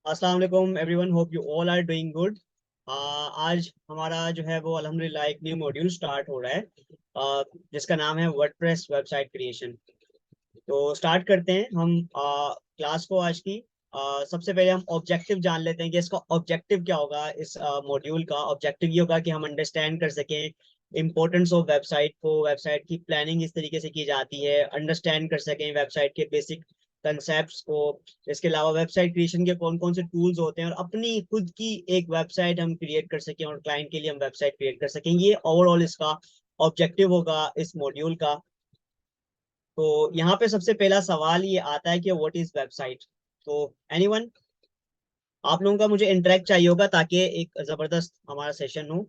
अस्सलाम वालेकुम everyone, hope you all are doing good. आज हमारा जो है वो अल्हम्दुलिल्लाह एक न्यू मॉड्यूल स्टार्ट हो रहा है, जिसका नाम है वर्डप्रेस वेबसाइट क्रिएशन। तो स्टार्ट करते हैं हम क्लास को आज की। सबसे पहले हम ऑब्जेक्टिव जान लेते हैं कि इसका ऑब्जेक्टिव क्या होगा। इस मॉड्यूल का ऑब्जेक्टिव ये होगा कि हम अंडरस्टैंड कर सकें इम्पोर्टेंस ऑफ वेबसाइट को, वेबसाइट की प्लानिंग इस तरीके से की जाती है, अंडरस्टैंड कर सकें वेबसाइट के बेसिक कंसेप्ट को। इसके अलावा वेबसाइट क्रिएशन के कौन कौन से टूल्स होते हैं और अपनी खुद की एक वेबसाइट हम क्रिएट कर सकें और क्लाइंट के लिए हम वेबसाइट क्रिएट कर सकें। ये ओवरऑल इसका ऑब्जेक्टिव होगा इस मॉड्यूल का। तो यहाँ पे सबसे पहला सवाल ये आता है कि व्हाट इज वेबसाइट। तो एनीवन, आप लोगों का मुझे इंटरेक्ट चाहिए होगा ताकि एक जबरदस्त हमारा सेशन हो।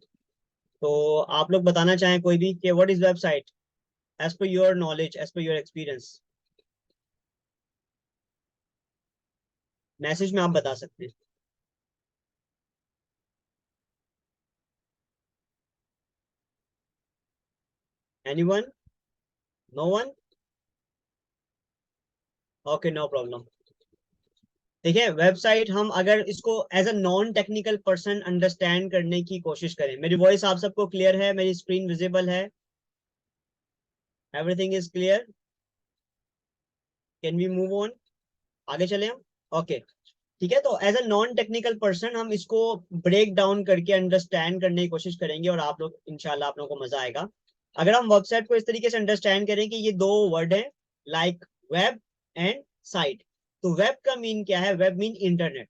तो आप लोग बताना चाहें कोई भी कि what is website as per your knowledge, as per your experience. Message में आप बता सकते हैं। Anyone? No one? Okay, no problem. देखिए, वेबसाइट हम अगर इसको as a non technical person understand करने की कोशिश करें, मेरी वॉइस आप सबको क्लियर है? मेरी स्क्रीन विजिबल है? Everything is clear? Can we move on? आगे चले हम? ओके, ठीक है। तो as a non technical person हम इसको ब्रेक डाउन करके अंडरस्टैंड करने की कोशिश करेंगे और आप लोग इंशाल्लाह आप लोगों को मजा आएगा। अगर हम वेबसाइट को इस तरीके से अंडरस्टैंड करें कि ये दो वर्ड है, लाइक वेब एंड साइट। तो वेब का मीन क्या है? Web mean internet.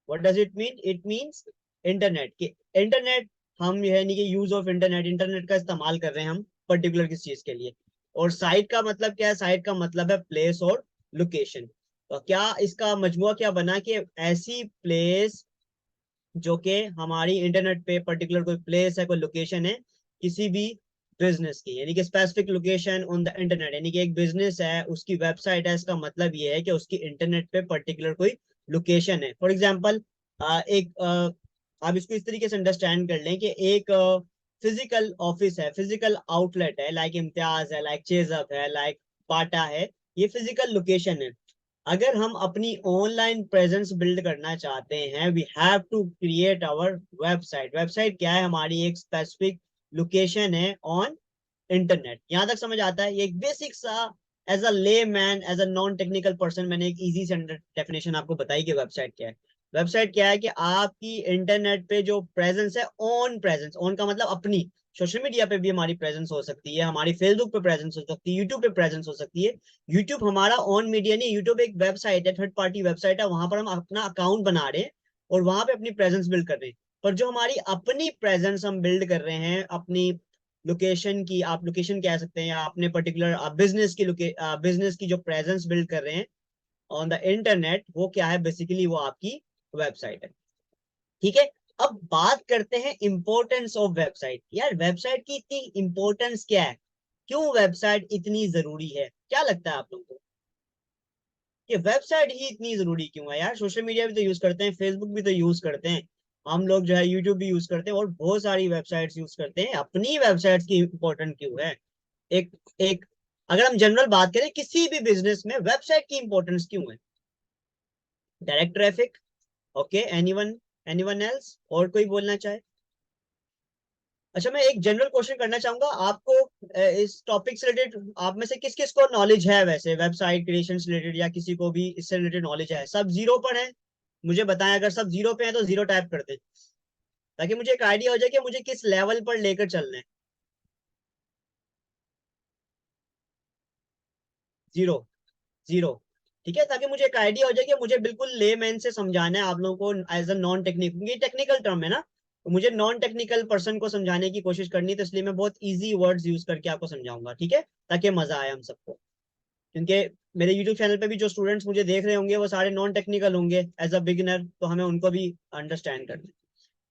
What does it mean? It means internet. के इंटरनेट हम यानी कि यूज ऑफ इंटरनेट, इंटरनेट का इस्तेमाल कर रहे हैं हम पर्टिकुलर किस चीज के लिए। और साइट का मतलब क्या है? साइट का मतलब है प्लेस और लोकेशन। तो क्या इसका मजमुआ क्या बना कि ऐसी प्लेस जो कि हमारी इंटरनेट पे पर्टिकुलर कोई प्लेस है, कोई लोकेशन है किसी भी बिजनेस की, यानी कि specific location on the internet, यानी कि एक बिजनेस है उसकी वेबसाइट है। इसका मतलब ये है कि उसकी इंटरनेट पे पर्टिकुलर कोई लोकेशन है। फॉर एग्जांपल, एक आप इसको इस तरीके से अंडरस्टैंड कर लें कि एक फिजिकल ऑफिस है, फिजिकल आउटलेट है, लाइक इम्तियाज है, लाइक चेजअप है, लाइक बाटा है। ये फिजिकल लोकेशन है। अगर हम अपनी ऑनलाइन प्रेजेंस बिल्ड करना चाहते हैं, we have to create our website. Website क्या है? हमारी एक स्पेसिफिक लोकेशन है ऑन इंटरनेट। यहां तक समझ आता है? ये एक बेसिक सा, as a layman, as a non technical person, मैंने एक इजी से डेफिनेशन आपको बताई कि वेबसाइट क्या है। वेबसाइट क्या है कि आपकी इंटरनेट पे जो प्रेजेंस है, ऑन प्रेजेंस, ऑन का मतलब अपनी। सोशल मीडिया पे भी हमारी प्रेजेंस हो सकती है, हमारी फेसबुक पे प्रेजेंस हो सकती है, यूट्यूब पे प्रेजेंस हो सकती है। यूट्यूब हमारा ऑन मीडिया नहीं, यूट्यूब एक वेबसाइट है, थर्ड पार्टी वेबसाइट है, वहां पर हम अपना अकाउंट बना रहे हैं और वहां पे अपनी प्रेजेंस बिल्ड कर रहे हैं। पर जो हमारी अपनी प्रेजेंस हम बिल्ड कर रहे हैं अपनी लोकेशन की, आप लोकेशन कह सकते हैं, या अपने पर्टिकुलर बिजनेस की जो प्रेजेंस बिल्ड कर रहे हैं ऑन द इंटरनेट, वो क्या है? बेसिकली वो आपकी वेबसाइट है। ठीक है। अब बात करते हैं इंपॉर्टेंस ऑफ वेबसाइट। यार, वेबसाइट की इतनी इंपॉर्टेंस क्या है? क्यों वेबसाइट इतनी जरूरी है? क्या लगता है आप लोगों को कि वेबसाइट ही इतनी जरूरी क्यों है? यार, सोशल मीडिया भी तो यूज करते हैं, फेसबुक भी तो यूज करते हैं, हम लोग जो है यूट्यूब भी यूज करते हैं और बहुत सारी वेबसाइट्स यूज करते हैं। अपनी वेबसाइट्स की इंपॉर्टेंट क्यों है? एक एक अगर हम जनरल बात करें किसी भी बिजनेस में, वेबसाइट की इंपॉर्टेंस क्यों है? Direct traffic. Okay, anyone? Anyone else? और कोई बोलना चाहे? अच्छा, मैं एक जनरल क्वेश्चन करना चाहूंगा आपको। इस टॉपिक से रिलेटेड आप में से किस किस को नॉलेज है वैसे वेबसाइट क्रिएशन से रिलेटेड, या किसी को भी इससे रिलेटेड नॉलेज है? सब जीरो पर है? मुझे बताएं, अगर सब जीरो पे है तो जीरो टाइप कर दें, ताकि मुझे एक आइडिया हो जाए कि मुझे किस लेवल पर लेकर चलना है। जीरो? जीरो? ठीक है, ताकि मुझे एक आइडिया हो जाए कि मुझे बिल्कुल लेमैन से समझाना है आप लोगों को एज अ नॉन टेक्निक, क्योंकि टेक्निकल टर्म है ना, तो मुझे नॉन टेक्निकल पर्सन को समझाने की कोशिश करनी है। तो इसलिए मैं बहुत इजी वर्ड्स यूज करके आपको समझाऊंगा, ठीक है, ताकि मजा आए हम सबको। क्योंकि मेरे यूट्यूब चैनल पे भी जो स्टूडेंट्स मुझे देख रहे होंगे वो सारे नॉन टेक्निकल होंगे एज अ बिगिनर, तो हमें उनको भी अंडरस्टैंड करना है।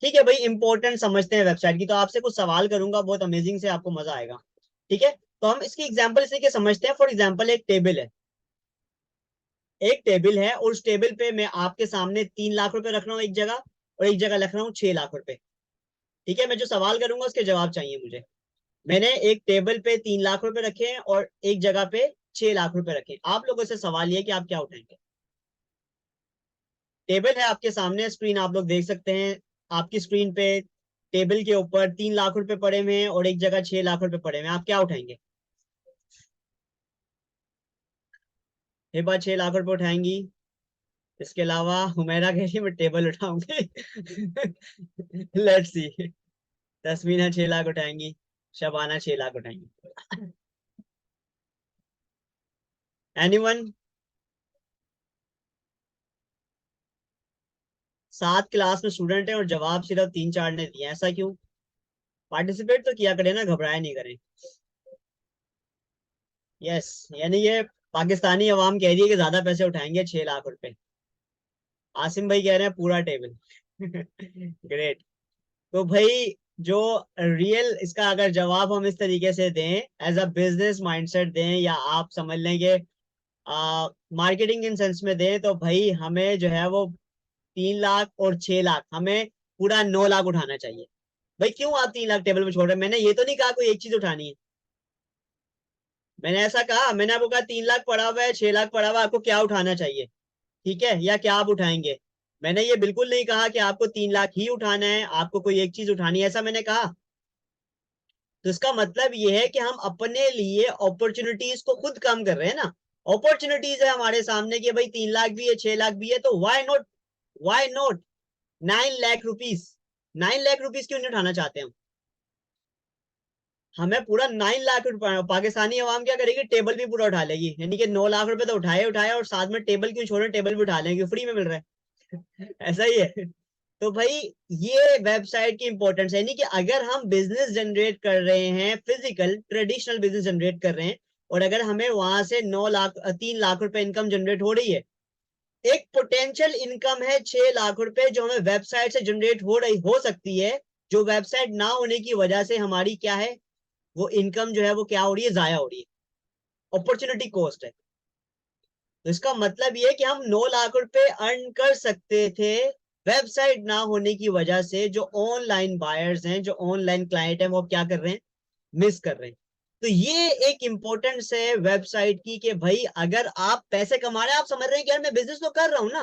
ठीक है भाई, इंपॉर्टेंट समझते हैं वेबसाइट की। तो आपसे कुछ सवाल करूंगा, बहुत अमेजिंग से, आपको मजा आएगा। ठीक है, तो हम इसकी एग्जाम्पल इसी के समझते हैं। फॉर एग्जाम्पल, एक टेबल है, एक टेबल है और उस टेबल पे मैं आपके सामने 3 लाख रुपए रख रहा हूँ एक जगह, और एक जगह रख रहा हूँ 6 लाख रुपए। ठीक है, मैं जो सवाल करूंगा उसके जवाब चाहिए मुझे। मैंने एक टेबल पे 3 लाख रुपए रखे हैं और एक जगह पे 6 लाख रुपए रखे हैं। आप लोगों से सवाल ये कि आप क्या उठाएंगे? टेबल है आपके सामने, स्क्रीन आप लोग देख सकते हैं। आपकी स्क्रीन पे टेबल के ऊपर 3 लाख रुपए पड़े हुए हैं और एक जगह 6 लाख रुपए पड़े हुए हैं। आप क्या उठाएंगे? हिबा 6 लाख रुपए उठाएंगी। इसके अलावा हुमैरा कह रही है मैं टेबल उठाऊंगी। Let's see. तस्मीना 6 लाख उठाएंगी। शबाना 6 लाख उठाएंगी। एनीवन? 7 क्लास में स्टूडेंट है और जवाब सिर्फ 3-4 ने दिए, ऐसा क्यों? पार्टिसिपेट तो किया करें ना, घबराए नहीं करें। यस, यानी ये पाकिस्तानी अवाम कह रही है कि ज्यादा पैसे उठाएंगे 6 लाख रुपए। आसिम भाई कह रहे हैं पूरा टेबल। ग्रेट। तो भाई जो रियल इसका अगर जवाब हम इस तरीके से दें, एज अ बिजनेस माइंडसेट दें, या आप समझ लेंगे मार्केटिंग इन सेंस में दें, तो भाई हमें जो है वो 3 लाख और 6 लाख, हमें पूरा 9 लाख उठाना चाहिए। भाई क्यों आप 3 लाख टेबल पे छोड़ रहे हैं? मैंने ये तो नहीं कहा कोई एक चीज उठानी है। मैंने ऐसा कहा? मैंने आपको कहा 3 लाख पड़ा हुआ है, 6 लाख पड़ा हुआ है, आपको क्या उठाना चाहिए? ठीक है, या क्या आप उठाएंगे? मैंने ये बिल्कुल नहीं कहा कि आपको 3 लाख ही उठाना है, आपको कोई एक चीज उठानी है, ऐसा मैंने कहा? तो इसका मतलब ये है कि हम अपने लिए अपॉर्चुनिटीज को खुद कम कर रहे हैं ना। अपॉर्चुनिटीज है हमारे सामने कि भाई 3 लाख भी है, 6 लाख भी है, तो why not? Why not 9 lakh rupees? 9 lakh rupees क्यों नहीं उठाना चाहते हम? हमें पूरा 9 लाख रुपए। पाकिस्तानी अवाम क्या करेगी? टेबल भी पूरा उठा लेगी, यानी कि 9 लाख रुपए तो उठाए उठाए, और साथ में टेबल क्यों छोड़े? टेबल भी उठा लेंगे, फ्री में मिल रहा है। ऐसा ही है। तो भाई ये वेबसाइट की इंपॉर्टेंस है, यानी कि अगर हम बिजनेस जनरेट कर रहे हैं, फिजिकल ट्रेडिशनल बिजनेस जनरेट कर रहे हैं, और अगर हमें वहां से 9 लाख 3 लाख रुपए इनकम जनरेट हो रही है, एक पोटेंशियल इनकम है 6 लाख रुपए जो हमें वेबसाइट से जनरेट हो सकती है, जो वेबसाइट ना होने की वजह से हमारी क्या है, वो इनकम जो है वो क्या हो रही है? जाया हो रही है। अपॉर्चुनिटी कॉस्ट है। तो इसका मतलब ये है कि हम 9 लाख रुपए अर्न कर सकते थे वेबसाइट ना होने की वजह से। जो ऑनलाइन बायर्स हैं, जो ऑनलाइन क्लाइंट हैं, वो क्या कर रहे हैं? मिस कर रहे हैं। तो ये एक इंपॉर्टेंस है वेबसाइट की, कि भाई अगर आप पैसे कमा रहे हैं, आप समझ रहे हैं कि यार मैं बिजनेस तो कर रहा हूं ना,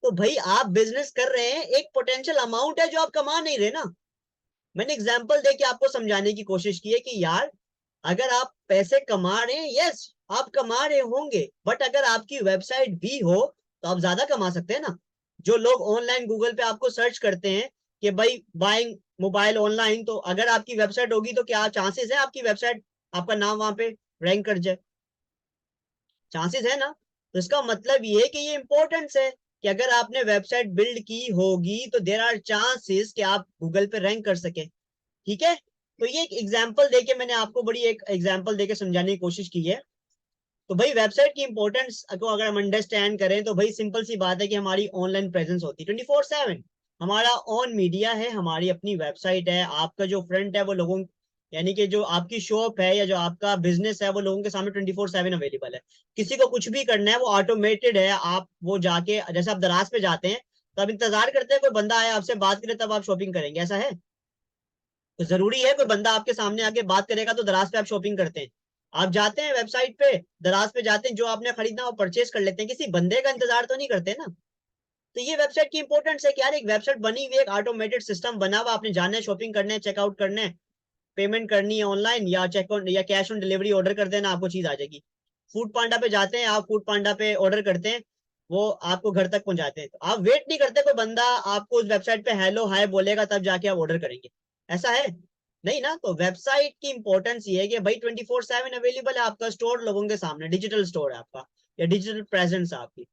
तो भाई आप बिजनेस कर रहे हैं, एक पोटेंशियल अमाउंट है जो आप कमा नहीं रहे ना। मैंने एग्जांपल देके आपको समझाने की कोशिश की है कि यार अगर आप पैसे कमा रहे हैं, यस आप कमा रहे होंगे, बट अगर आपकी वेबसाइट भी हो तो आप ज्यादा कमा सकते हैं ना। जो लोग ऑनलाइन गूगल पे आपको सर्च करते हैं कि भाई बाइंग मोबाइल ऑनलाइन, तो अगर आपकी वेबसाइट होगी तो क्या चांसेस है आपकी वेबसाइट, आपका नाम वहां पे रैंक कर जाए? चांसेस है ना। तो इसका मतलब ये है कि ये इंपॉर्टेंस है कि अगर आपने वेबसाइट बिल्ड की होगी तो देर आर चांसेस कि आप गूगल पे रैंक कर सके। ठीक है। तो ये एक एग्जांपल देके मैंने आपको बड़ी एक एग्जांपल देके समझाने की कोशिश की है। तो भाई वेबसाइट की इंपॉर्टेंस को अगर हम अंडरस्टैंड करें, तो भाई सिंपल सी बात है कि हमारी ऑनलाइन प्रेजेंस होती है 24/7। हमारा ऑन मीडिया है, हमारी अपनी वेबसाइट है। आपका जो फ्रंट है वो लोगों, यानी कि जो आपकी शॉप है या जो आपका बिजनेस है, वो लोगों के सामने 24/7 अवेलेबल है। किसी को कुछ भी करना है वो ऑटोमेटेड है। आप वो जाके, जैसे आप दराज पे जाते हैं तो आप इंतजार करते हैं कोई बंदा आए आपसे बात करे तब आप शॉपिंग करेंगे, ऐसा है? तो जरूरी है कोई बंदा आपके सामने आके बात करेगा तो दराज पे आप शॉपिंग करते हैं? आप जाते हैं वेबसाइट पे, दराज पे जाते हैं, जो आपने खरीदना वो परचेज कर लेते हैं, किसी बंदे का इंतजार तो नहीं करते ना। तो ये वेबसाइट की इंपॉर्टेंस है कि यार एक वेबसाइट बनी हुई है, एक ऑटोमेटेड सिस्टम बना हुआ, आपने जाना है शॉपिंग करने, चेकआउट करना है, पेमेंट करनी है ऑनलाइन या चेक ऑन या कैश ऑन डिलीवरी ऑर्डर कर देना, आपको चीज आ जाएगी। फूड पांडा पे जाते हैं, आप फूड पांडा पे ऑर्डर करते हैं, वो आपको घर तक पहुंचाते हैं। तो आप वेट नहीं करते कोई बंदा आपको उस वेबसाइट पे हेलो हाय बोलेगा तब जाके आप ऑर्डर करेंगे, ऐसा है? नहीं ना। तो वेबसाइट की इंपॉर्टेंस ये है कि भाई 24/7 अवेलेबल है आपका स्टोर लोगों के सामने, डिजिटल स्टोर है आपका, या डिजिटल प्रेजेंस है आपकी।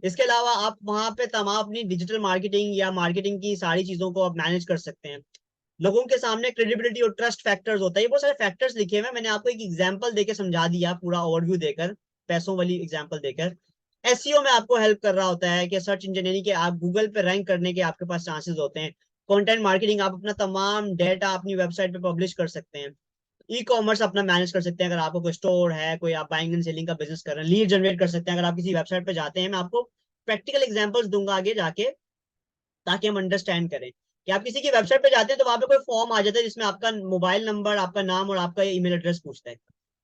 इसके अलावा आप वहां पे तमाम अपनी डिजिटल मार्केटिंग या मार्केटिंग की सारी चीजों को आप मैनेज कर सकते हैं। लोगों के सामने क्रेडिबिलिटी और ट्रस्ट फैक्टर्स होता है, ये बहुत सारे फैक्टर्स लिखे हुए हैं, मैंने आपको एक एग्जांपल देके समझा दिया, पूरा ओवरव्यू देकर, पैसों वाली एग्जांपल देकर। एसईओ में आपको हेल्प कर रहा होता है कि सर्च इंजीनियरिंग के आप गूगल पे रैंक करने के आपके पास चांसेस होते हैं। कंटेंट मार्केटिंग, आप अपना तमाम डेटा अपनी वेबसाइट पे पब्लिश कर सकते हैं। ई कॉमर्स अपना मैनेज कर सकते हैं, अगर आपको कोई स्टोर है, कोई आप बाइंग एंड सेलिंग का बिजनेस कर रहे हैं, लीड जनरेट कर सकते हैं अगर आप किसी वेबसाइट पे जाते हैं। मैं आपको प्रैक्टिकल एग्जांपल्स दूंगा आगे जाके, ताकि हम अंडरस्टैंड करें कि आप किसी की वेबसाइट पे जाते हैं तो वहां पे कोई फॉर्म आ जाता है जिसमें आपका मोबाइल नंबर, आपका नाम और आपका ईमेल एड्रेस पूछता है।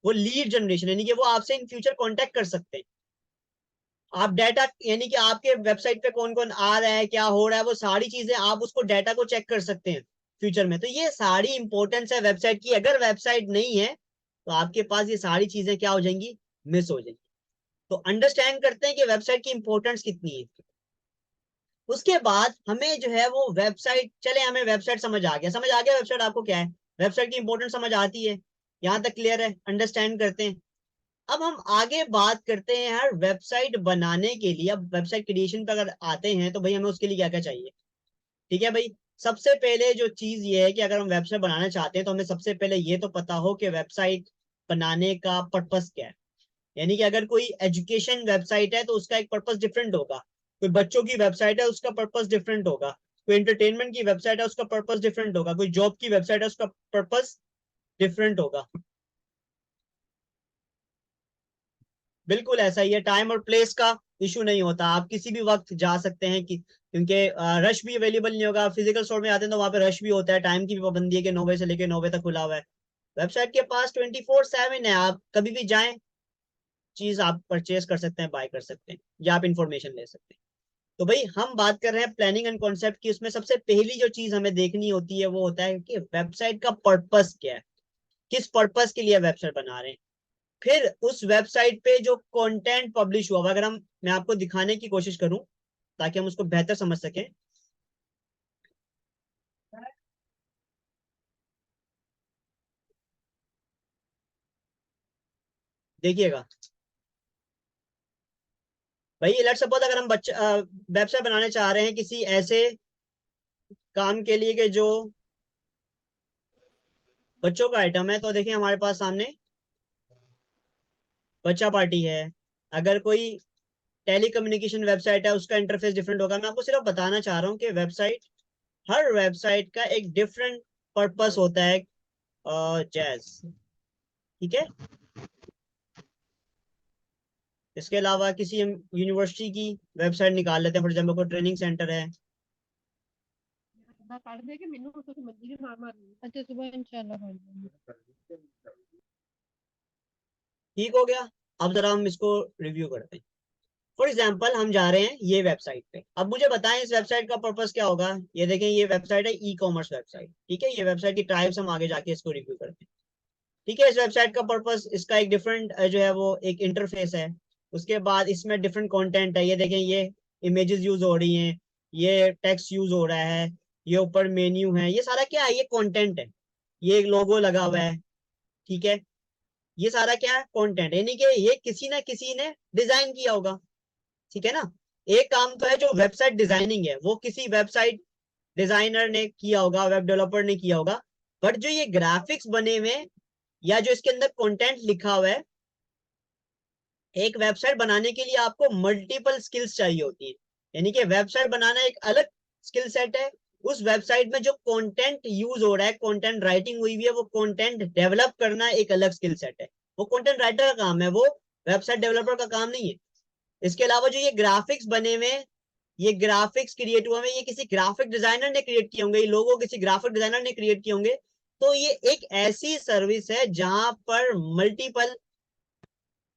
वो लीड जनरेशन, यानी कि वो आपसे इन फ्यूचर कांटेक्ट कर सकते हैं। आप डाटा यानी कि आपके वेबसाइट पे कौन कौन आ रहा है, क्या हो रहा है, वो सारी चीजें आप उसको डाटा को चेक कर सकते हैं फ्यूचर में। तो ये सारी इंपॉर्टेंस है वेबसाइट की। अगर वेबसाइट नहीं है तो आपके पास ये सारी चीजें क्या हो जाएंगी, मिस हो जाएंगी। तो अंडरस्टैंड करते हैं कि वेबसाइट की इंपॉर्टेंस कितनी है। उसके बाद हमें जो है वो वेबसाइट, चले हमें वेबसाइट समझ आ गया, समझ आ गया वेबसाइट आपको क्या है, वेबसाइट की इंपॉर्टेंस समझ आती है, यहाँ तक क्लियर है, अंडरस्टैंड करते हैं। अब हम आगे बात करते हैं यार वेबसाइट बनाने के लिए। अब वेबसाइट क्रिएशन पे अगर आते हैं तो भाई हमें उसके लिए क्या क्या चाहिए। ठीक है भाई, सबसे पहले जो चीज ये है कि अगर हम वेबसाइट बनाना चाहते हैं तो हमें सबसे पहले ये तो पता हो कि वेबसाइट बनाने का पर्पस क्या है। यानी कि अगर कोई एजुकेशन वेबसाइट है तो उसका एक पर्पस डिफरेंट होगा, कोई बच्चों की वेबसाइट है उसका पर्पस डिफरेंट होगा, कोई एंटरटेनमेंट की वेबसाइट है उसका पर्पस डिफरेंट होगा, कोई जॉब की वेबसाइट है उसका पर्पस डिफरेंट होगा। बिल्कुल ऐसा ही है, टाइम और प्लेस का इशू नहीं होता, आप किसी भी वक्त जा सकते हैं कि क्योंकि रश भी अवेलेबल नहीं होगा। फिजिकल स्टोर में आते हैं तो वहां पे रश भी होता है, टाइम की भी पाबंदी है कि 9 बजे से लेकर 9 बजे तक खुला हुआ है। वेबसाइट के पास 24/7 है, आप कभी भी जाएं, चीज आप परचेज कर सकते हैं, बाय कर सकते हैं, या आप इंफॉर्मेशन ले सकते हैं। तो भाई हम बात कर रहे हैं प्लानिंग एंड कॉन्सेप्ट की। उसमें सबसे पहली जो चीज हमें देखनी होती है वो होता है कि वेबसाइट का पर्पस क्या है, किस पर्पस के लिए वेबसाइट बना रहे हैं। फिर उस वेबसाइट पे जो कंटेंट पब्लिश हुआ, अगर हम, मैं आपको दिखाने की कोशिश करूं ताकि हम उसको बेहतर समझ सकें। देखिएगा भाई, लेट्स सपोज अगर हम बच्चा वेबसाइट बनाने चाह रहे हैं किसी ऐसे काम के लिए कि जो बच्चों का आइटम है, तो देखिए हमारे पास सामने बच्चा पार्टी है। अगर कोई टेली कम्युनिकेशन वेबसाइट है उसका इंटरफेस डिफरेंट होगा। मैं आपको सिर्फ बताना चाह रहा हूँ कि वेबसाइट, हर वेबसाइट का एक डिफरेंट पर्पस होता है। जैज, ठीक है। इसके अलावा किसी हम यूनिवर्सिटी की वेबसाइट निकाल लेते हैं, फॉर एग्जाम्पल कोई ट्रेनिंग सेंटर है। अच्छा सुबह इंशाल्लाह कर देंगे। ठीक हो गया। अब जरा हम इसको रिव्यू करते हैं। फॉर एग्जाम्पल हम जा रहे हैं ये वेबसाइट पे, अब मुझे बताएं इस वेबसाइट का पर्पस क्या होगा। ये देखें, ये वेबसाइट है ई कॉमर्स वेबसाइट, ठीक है। ये वेबसाइट की टाइप्स हम आगे जाके इसको रिव्यू करते हैं। ठीक है, इस वेबसाइट का पर्पस, इसका एक डिफरेंट जो है वो एक इंटरफेस है। उसके बाद इसमें डिफरेंट कंटेंट है, ये देखें, ये इमेजेस यूज हो रही हैं, ये टेक्स्ट यूज हो रहा है, ये ऊपर मेन्यू है, ये सारा क्या है, ये कंटेंट है। ये एक लोगो लगा हुआ है, ठीक है। ये सारा क्या है, कंटेंट, यानी कि ये किसी ना किसी ने डिजाइन किया होगा, ठीक है ना। एक काम तो है जो वेबसाइट डिजाइनिंग है, वो किसी वेबसाइट डिजाइनर ने किया होगा, वेब डेवलपर ने किया होगा। बट जो ये ग्राफिक्स बने हुए, या जो इसके अंदर कंटेंट लिखा हुआ है, एक वेबसाइट बनाने के लिए आपको मल्टीपल स्किल्स चाहिए होती है। यानी कि वेबसाइट बनाना एक अलग स्किल सेट है, उस वेबसाइट में जो कंटेंट यूज हो रहा है, कंटेंट राइटिंग हुई हुई है, वो कंटेंट डेवलप करना एक अलग स्किल सेट है। वो कंटेंट राइटर का काम है, वो वेबसाइट डेवलपर का काम नहीं है। इसके अलावा जो ये ग्राफिक्स बने हुए, ये ग्राफिक्स क्रिएट हुए हैं, ये किसी ग्राफिक डिजाइनर ने क्रिएट किए होंगे, ये लोगो किसी ग्राफिक डिजाइनर ने क्रिएट किए होंगे। तो ये एक ऐसी सर्विस है जहां पर मल्टीपल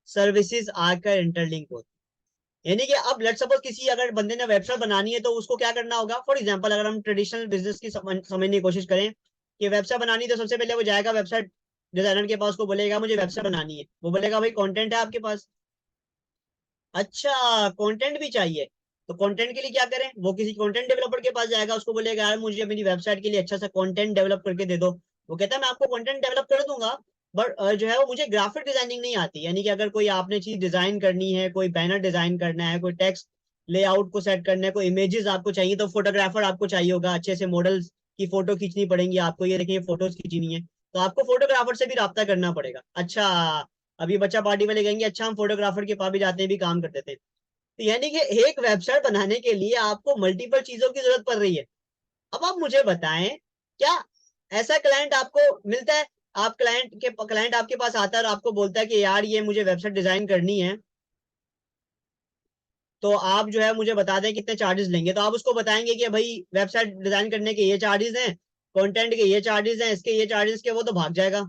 सर्विसेज आकर इंटरलिंक होती है। यानी कि अब लेट्स सपोज किसी अगर बंदे ने वेबसाइट बनानी है तो उसको क्या करना होगा। फॉर एग्जांपल अगर हम ट्रेडिशनल बिजनेस की समझने की कोशिश करें कि वेबसाइट बनानी है, तो सबसे पहले वो जाएगा वेबसाइट डिजाइनर के पास, को बोलेगा मुझे वेबसाइट बनानी है, वो बोलेगा भाई कंटेंट है आपके पास, अच्छा कंटेंट भी चाहिए, तो कंटेंट के लिए क्या करें, वो किसी कंटेंट डेवलपर के पास जाएगा, उसको बोलेगा यार मुझे मेरी वेबसाइट के लिए अच्छा सा कंटेंट डेवलप करके दे दो। वो कहता है मैं आपको कंटेंट डेवलप कर दूंगा, बट जो है वो मुझे ग्राफिक डिजाइनिंग नहीं आती। यानी कि अगर कोई आपने चीज डिजाइन करनी है, कोई बैनर डिजाइन करना है, कोई टेक्स्ट लेआउट को सेट करना है, कोई इमेजेस आपको चाहिए, तो फोटोग्राफर आपको चाहिए होगा, अच्छे से मॉडल्स की फोटो खींचनी पड़ेंगी आपको। ये देखिए फोटोज खींचनी है तो आपको फोटोग्राफर से भी राब्ता करना पड़ेगा। अच्छा, अभी बच्चा पार्टी वाले कहेंगे अच्छा हम फोटोग्राफर के पास भी जाते हैं, भी काम कर देते हैं। तो यानी कि एक वेबसाइट बनाने के लिए आपको मल्टीपल चीजों की जरूरत पड़ रही है। अब आप मुझे बताएं, क्या ऐसा क्लाइंट आपको मिलता है, आप क्लाइंट आपके पास आता है और आपको बोलता है कि यार ये मुझे वेबसाइट डिजाइन करनी है, तो आप जो है मुझे बता दें कितने चार्जेस लेंगे। तो आप उसको बताएंगे कि भाई वेबसाइट डिजाइन करने के ये चार्जेस हैं, कंटेंट के ये चार्जेस हैं, इसके ये चार्जेस के, वो तो भाग जाएगा।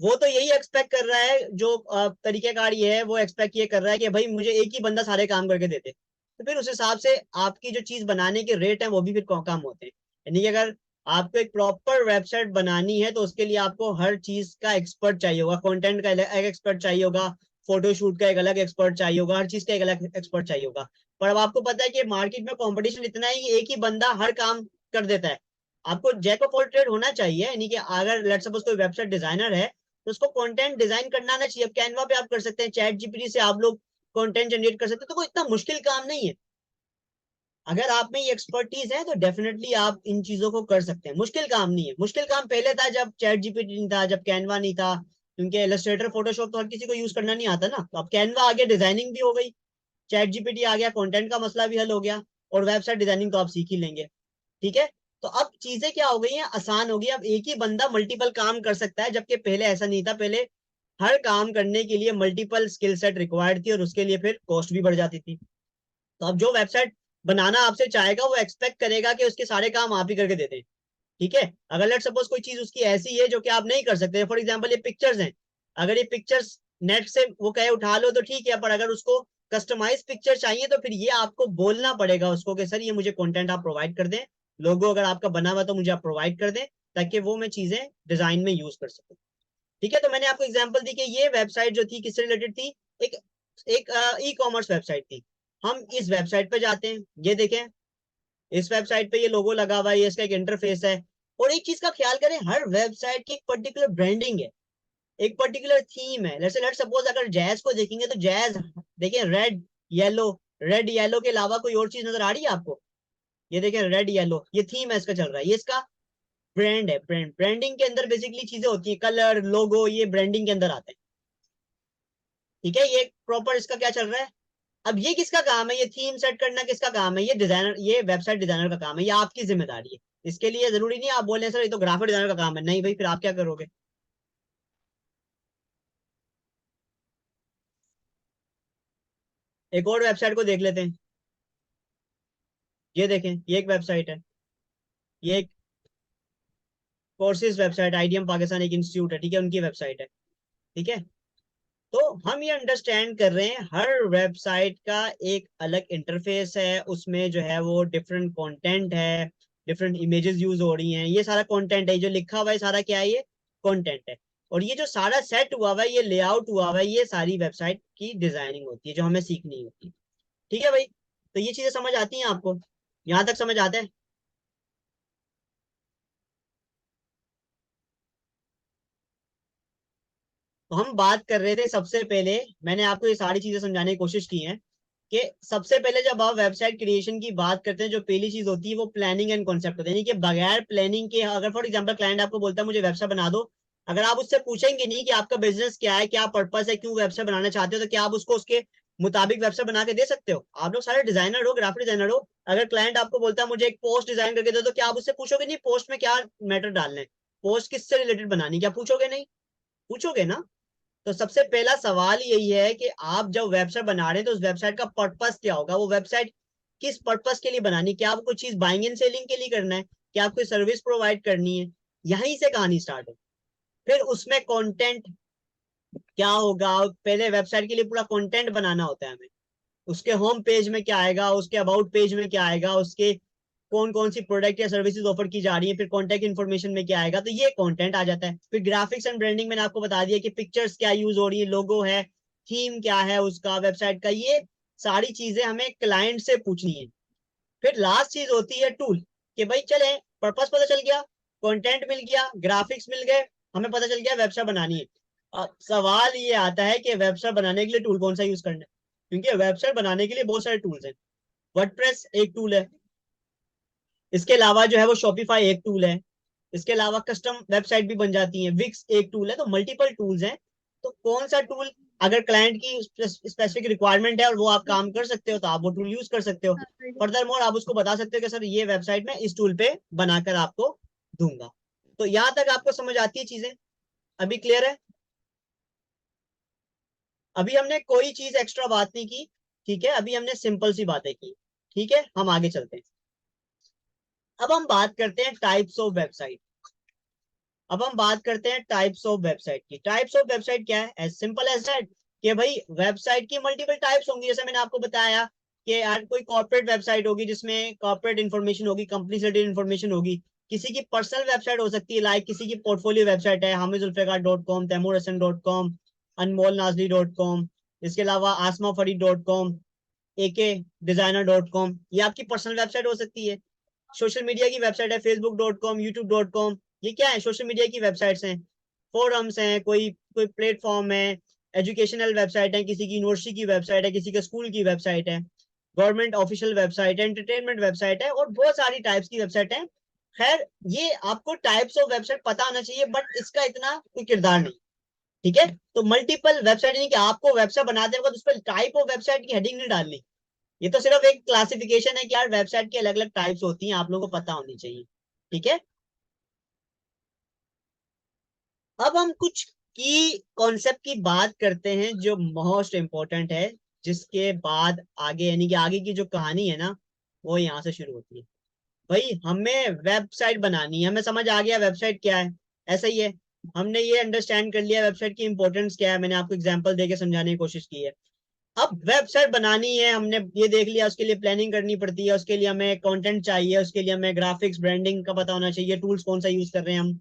वो तो यही एक्सपेक्ट कर रहा है, जो तरीकेकार ये है वो एक्सपेक्ट ये कर रहा है कि भाई मुझे एक ही बंदा सारे काम करके देते, तो फिर उस हिसाब से आपकी जो चीज बनाने के रेट है वो भी फिर कम होते हैं। यानी कि अगर आपको एक प्रॉपर वेबसाइट बनानी है तो उसके लिए आपको हर चीज का एक्सपर्ट चाहिए होगा, कंटेंट का एक एक्सपर्ट चाहिए होगा, फोटोशूट का एक अलग एक्सपर्ट चाहिए होगा, हर चीज का एक अलग एक्सपर्ट चाहिए होगा। पर अब आपको पता है कि मार्केट में कंपटीशन इतना है कि एक ही बंदा हर काम कर देता है। आपको जैक ऑफ ऑल ट्रेड होना चाहिए, यानी कि अगर लेट्स सपोज कोई वेबसाइट डिजाइनर है तो उसको कंटेंट डिजाइन करना आना चाहिए। अब कैनवा पे आप कर सकते हैं, चैट जीपीटी से आप लोग कंटेंट जनरेट कर सकते हैं, तो कोई इतना मुश्किल काम नहीं है। अगर आप में ये एक्सपर्टीज है तो डेफिनेटली आप इन चीजों को कर सकते हैं, मुश्किल काम नहीं है। मुश्किल काम पहले था जब चैट जीपीटी नहीं था, जब कैनवा नहीं था, क्योंकि इलस्ट्रेटर फोटोशॉप तो हर किसी को यूज करना नहीं आता ना। तो अब कैनवा आ गया, डिजाइनिंग भी हो गई, चैट जीपीटी आ गया, कंटेंट का मसला भी हल हो गया, और वेबसाइट डिजाइनिंग तो आप सीख ही लेंगे। ठीक है, तो अब चीजें क्या हो गई हैं, आसान हो गई। अब एक ही बंदा मल्टीपल काम कर सकता है, जबकि पहले ऐसा नहीं था। पहले हर काम करने के लिए मल्टीपल स्किल सेट रिक्वायर्ड थी, और उसके लिए फिर कॉस्ट भी बढ़ जाती थी। तो अब जो वेबसाइट बनाना आपसे चाहेगा वो एक्सपेक्ट करेगा कि उसके सारे काम आप ही करके देते हैं। ठीक है, अगर लेट सपोज कोई चीज उसकी ऐसी है जो कि आप नहीं कर सकते, फॉर एग्जाम्पल ये पिक्चर्स हैं, अगर ये पिक्चर्स नेट से वो कहे उठा लो तो ठीक है, पर अगर उसको कस्टमाइज पिक्चर चाहिए तो फिर ये आपको बोलना पड़ेगा उसको कि सर ये मुझे कंटेंट आप प्रोवाइड कर दें, लोगो अगर आपका बना हुआ तो मुझे आप प्रोवाइड कर दें, ताकि वो मैं चीजें डिजाइन में यूज कर सकूं। ठीक है, तो मैंने आपको एग्जांपल दी कि ये वेबसाइट जो थी किससे रिलेटेड थी, एक एक ई कॉमर्स वेबसाइट थी। हम इस वेबसाइट पे जाते हैं, ये देखें, इस वेबसाइट पे ये लोगो लगा हुआ है, ये इसका एक इंटरफेस है। और एक चीज का ख्याल करें, हर वेबसाइट की एक पर्टिकुलर ब्रांडिंग है, एक पर्टिकुलर थीम है। लेट्स लेट सपोज अगर जैज को देखेंगे तो जैज, देखिए रेड येलो, रेड येलो के अलावा कोई और चीज नजर आ रही है आपको? ये देखें रेड येलो, ये थीम है, इसका चल रहा है, ये इसका ब्रांड है। ब्रांडिंग के अंदर बेसिकली चीजें होती है, कलर लोगो, ये ब्रांडिंग के अंदर आते हैं। ठीक है, ये प्रॉपर इसका क्या चल रहा है। अब ये किसका काम है, ये थीम सेट करना किसका काम है, ये डिजाइनर, ये वेबसाइट डिजाइनर का काम है, ये आपकी जिम्मेदारी है। इसके लिए जरूरी नहीं आप बोले सर ये तो ग्राफिक डिजाइनर का काम है, नहीं भाई, फिर आप क्या करोगे। एक और वेबसाइट को देख लेते हैं, ये देखें, ये एक वेबसाइट है, ये एक कोर्सेज वेबसाइट, आईडीएम पाकिस्तान एक इंस्टीट्यूट है, ठीक है, उनकी वेबसाइट है। ठीक है, तो हम ये अंडरस्टैंड कर रहे हैं हर वेबसाइट का एक अलग इंटरफेस है, उसमें जो है वो डिफरेंट कंटेंट है, डिफरेंट इमेजेस यूज हो रही हैं, ये सारा कंटेंट है, जो लिखा हुआ है सारा क्या है, ये कंटेंट है। और ये जो सारा सेट हुआ हुआ है, ये लेआउट हुआ हुआ है, ये सारी वेबसाइट की डिजाइनिंग होती है जो हमें सीखनी होती है। ठीक है भाई, तो ये चीजें समझ आती हैं आपको, यहां तक समझ आता है? तो हम बात कर रहे थे सबसे पहले, मैंने आपको ये सारी चीजें समझाने की कोशिश की है कि सबसे पहले जब आप वेबसाइट क्रिएशन की बात करते हैं, जो पहली चीज होती है वो प्लानिंग एंड कॉन्सेप्ट होता है। यानी कि बगैर प्लानिंग के, अगर फॉर एग्जांपल क्लाइंट आपको बोलता है मुझे वेबसाइट बना दो, अगर आप उससे पूछेंगे नहीं कि आपका बिजनेस क्या है, क्या पर्पस है, क्यों वेबसाइट बनाना चाहते हो, तो क्या आप उसको उसके मुताबिक वेबसाइट बना के दे सकते हो? आप लोग सारे डिजाइनर हो, ग्राफिक डिजाइनर हो, अगर क्लाइंट आपको बोलता है मुझे एक पोस्ट डिजाइन करके दो, तो क्या आप उससे पूछोगे नहीं पोस्ट में क्या मैटर डालना है, पोस्ट किससे रिलेटेड बनानी, क्या पूछोगे? नहीं पूछोगे ना। तो सबसे पहला सवाल यही है कि आप जब वेबसाइट बना रहे हैं तो उस वेबसाइट का पर्पस क्या होगा, वो वेबसाइट किस पर्पस के लिए बनानी, क्या आपको चीज बाइंग एंड सेलिंग के लिए करना है, क्या आपको सर्विस प्रोवाइड करनी है, यहीं से कहानी स्टार्ट हो। फिर उसमें कंटेंट क्या होगा, पहले वेबसाइट के लिए पूरा कंटेंट बनाना होता है हमें, उसके होम पेज में क्या आएगा, उसके अबाउट पेज में क्या आएगा, उसके कौन कौन सी प्रोडक्ट या सर्विसेज ऑफर की जा रही है, फिर कॉन्टेक्ट इन्फॉर्मेशन में क्या आएगा, तो ये कंटेंट आ जाता है। फिर ग्राफिक्स एंड ब्रांडिंग मैंने आपको बता दिया कि पिक्चर्स क्या यूज हो रही है, लोगो है, थीम क्या है उसका वेबसाइट का, ये सारी चीजें हमें क्लाइंट से पूछनी है। फिर लास्ट चीज होती है टूल, कि भाई चले पर्पस पता चल गया, कंटेंट मिल गया, ग्राफिक्स मिल गए, हमें पता चल गया वेबसाइट बनानी है। अब सवाल ये आता है कि वेबसाइट बनाने के लिए टूल कौन सा यूज करना है, क्योंकि वेबसाइट बनाने के लिए बहुत सारे टूल्स हैं। वर्डप्रेस एक टूल है, इसके अलावा जो है वो शॉपिफाई एक टूल है, इसके अलावा कस्टम वेबसाइट भी बन जाती है, विक्स एक टूल है, तो मल्टीपल टूल्स हैं। तो कौन सा टूल अगर क्लाइंट की स्पेसिफिक रिक्वायरमेंट है और वो आप काम कर सकते हो तो आप वो टूल यूज कर सकते हो। फर्दर मोर आप उसको बता सकते हो कि सर ये वेबसाइट मैं इस टूल पे बनाकर आपको दूंगा। तो यहां तक आपको समझ आती है चीजें, अभी क्लियर है? अभी हमने कोई चीज एक्स्ट्रा बात नहीं की, ठीक है, अभी हमने सिंपल सी बातें की। ठीक है, हम आगे चलते हैं। अब हम बात करते हैं टाइप्स ऑफ वेबसाइट। अब हम बात करते हैं टाइप्स ऑफ वेबसाइट की। टाइप्स ऑफ वेबसाइट क्या है? एज सिंपल एज दैट कि भाई वेबसाइट की मल्टीपल टाइप्स होंगी। जैसे मैंने आपको बताया कि यार कोई कॉर्पोरेट वेबसाइट होगी जिसमें कॉर्पोरेट इन्फॉर्मेशन होगी, कंपनी से रिलेटेड इन्फॉर्मेशन होगी। किसी की पर्सनल वेबसाइट हो सकती है, लाइक किसी की पोर्टफोलियो वेबसाइट है, हामिजुल्फिकार.com, तैमूरहसन.com, अनमोलनाजरी.com, इसके अलावा आसमाफरीद.com, एके डिजाइनर.com, ये आपकी पर्सनल वेबसाइट हो सकती है। सोशल मीडिया की वेबसाइट है facebook.com, youtube.com, ये क्या है? सोशल मीडिया की वेबसाइट्स हैं। फोरम्स हैं, कोई कोई प्लेटफॉर्म है। एजुकेशनल वेबसाइट है, किसी की यूनिवर्सिटी की वेबसाइट है, किसी के स्कूल की वेबसाइट है। गवर्नमेंट ऑफिशियल वेबसाइट है, एंटरटेनमेंट वेबसाइट है, और बहुत सारी टाइप्स की वेबसाइट है। खैर, ये आपको टाइप्स ऑफ वेबसाइट पता होना चाहिए, बट इसका इतना कोई किरदार नहीं। ठीक है, तो मल्टीपल वेबसाइट नहीं कि आपको वेबसाइट बनाते वक्त उस पर टाइप ऑफ वेबसाइट की हेडिंग नहीं डालनी। ये तो सिर्फ एक क्लासिफिकेशन है कि यार वेबसाइट की अलग अलग टाइप्स होती हैं, आप लोगों को पता होनी चाहिए। ठीक है, अब हम कुछ की कॉन्सेप्ट की बात करते हैं जो मोस्ट इंपॉर्टेंट है, जिसके बाद आगे यानी कि आगे की जो कहानी है ना, वो यहाँ से शुरू होती है। भाई हमें वेबसाइट बनानी है, हमें समझ आ गया वेबसाइट क्या है, ऐसा ही है। हमने ये अंडरस्टैंड कर लिया वेबसाइट की इंपॉर्टेंस क्या है, मैंने आपको एग्जांपल देके समझाने की कोशिश की है। अब वेबसाइट बनानी है, हमने ये देख लिया, उसके लिए प्लानिंग करनी पड़ती है, उसके लिए हमें कंटेंट चाहिए, उसके लिए हमें ग्राफिक्स ब्रांडिंग का पता होना चाहिए, टूल्स कौन सा यूज कर रहे हैं हम।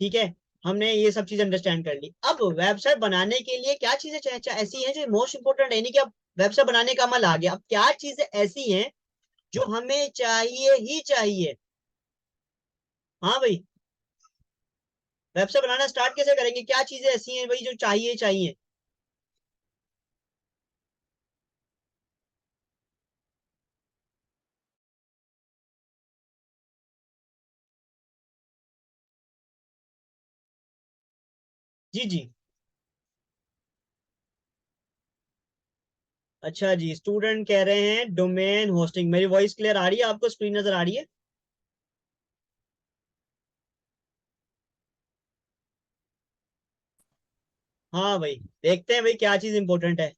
ठीक है, हमने ये सब चीज अंडरस्टैंड कर ली। अब वेबसाइट बनाने के लिए क्या चीजें ऐसी हैं जो मोस्ट इंपोर्टेंट है, नहीं कि अब वेबसाइट बनाने का अमल आ गया, अब क्या चीजें ऐसी हैं जो हमें चाहिए ही चाहिए। हाँ भाई, वेबसाइट बनाना स्टार्ट कैसे करेंगे? क्या चीजें ऐसी हैं भाई जो चाहिए चाहिए? जी जी। अच्छा जी, स्टूडेंट कह रहे हैं डोमेन होस्टिंग। मेरी वॉइस क्लियर आ रही है आपको? स्क्रीन नजर आ रही है? हाँ भाई, देखते हैं भाई क्या चीज इंपॉर्टेंट है।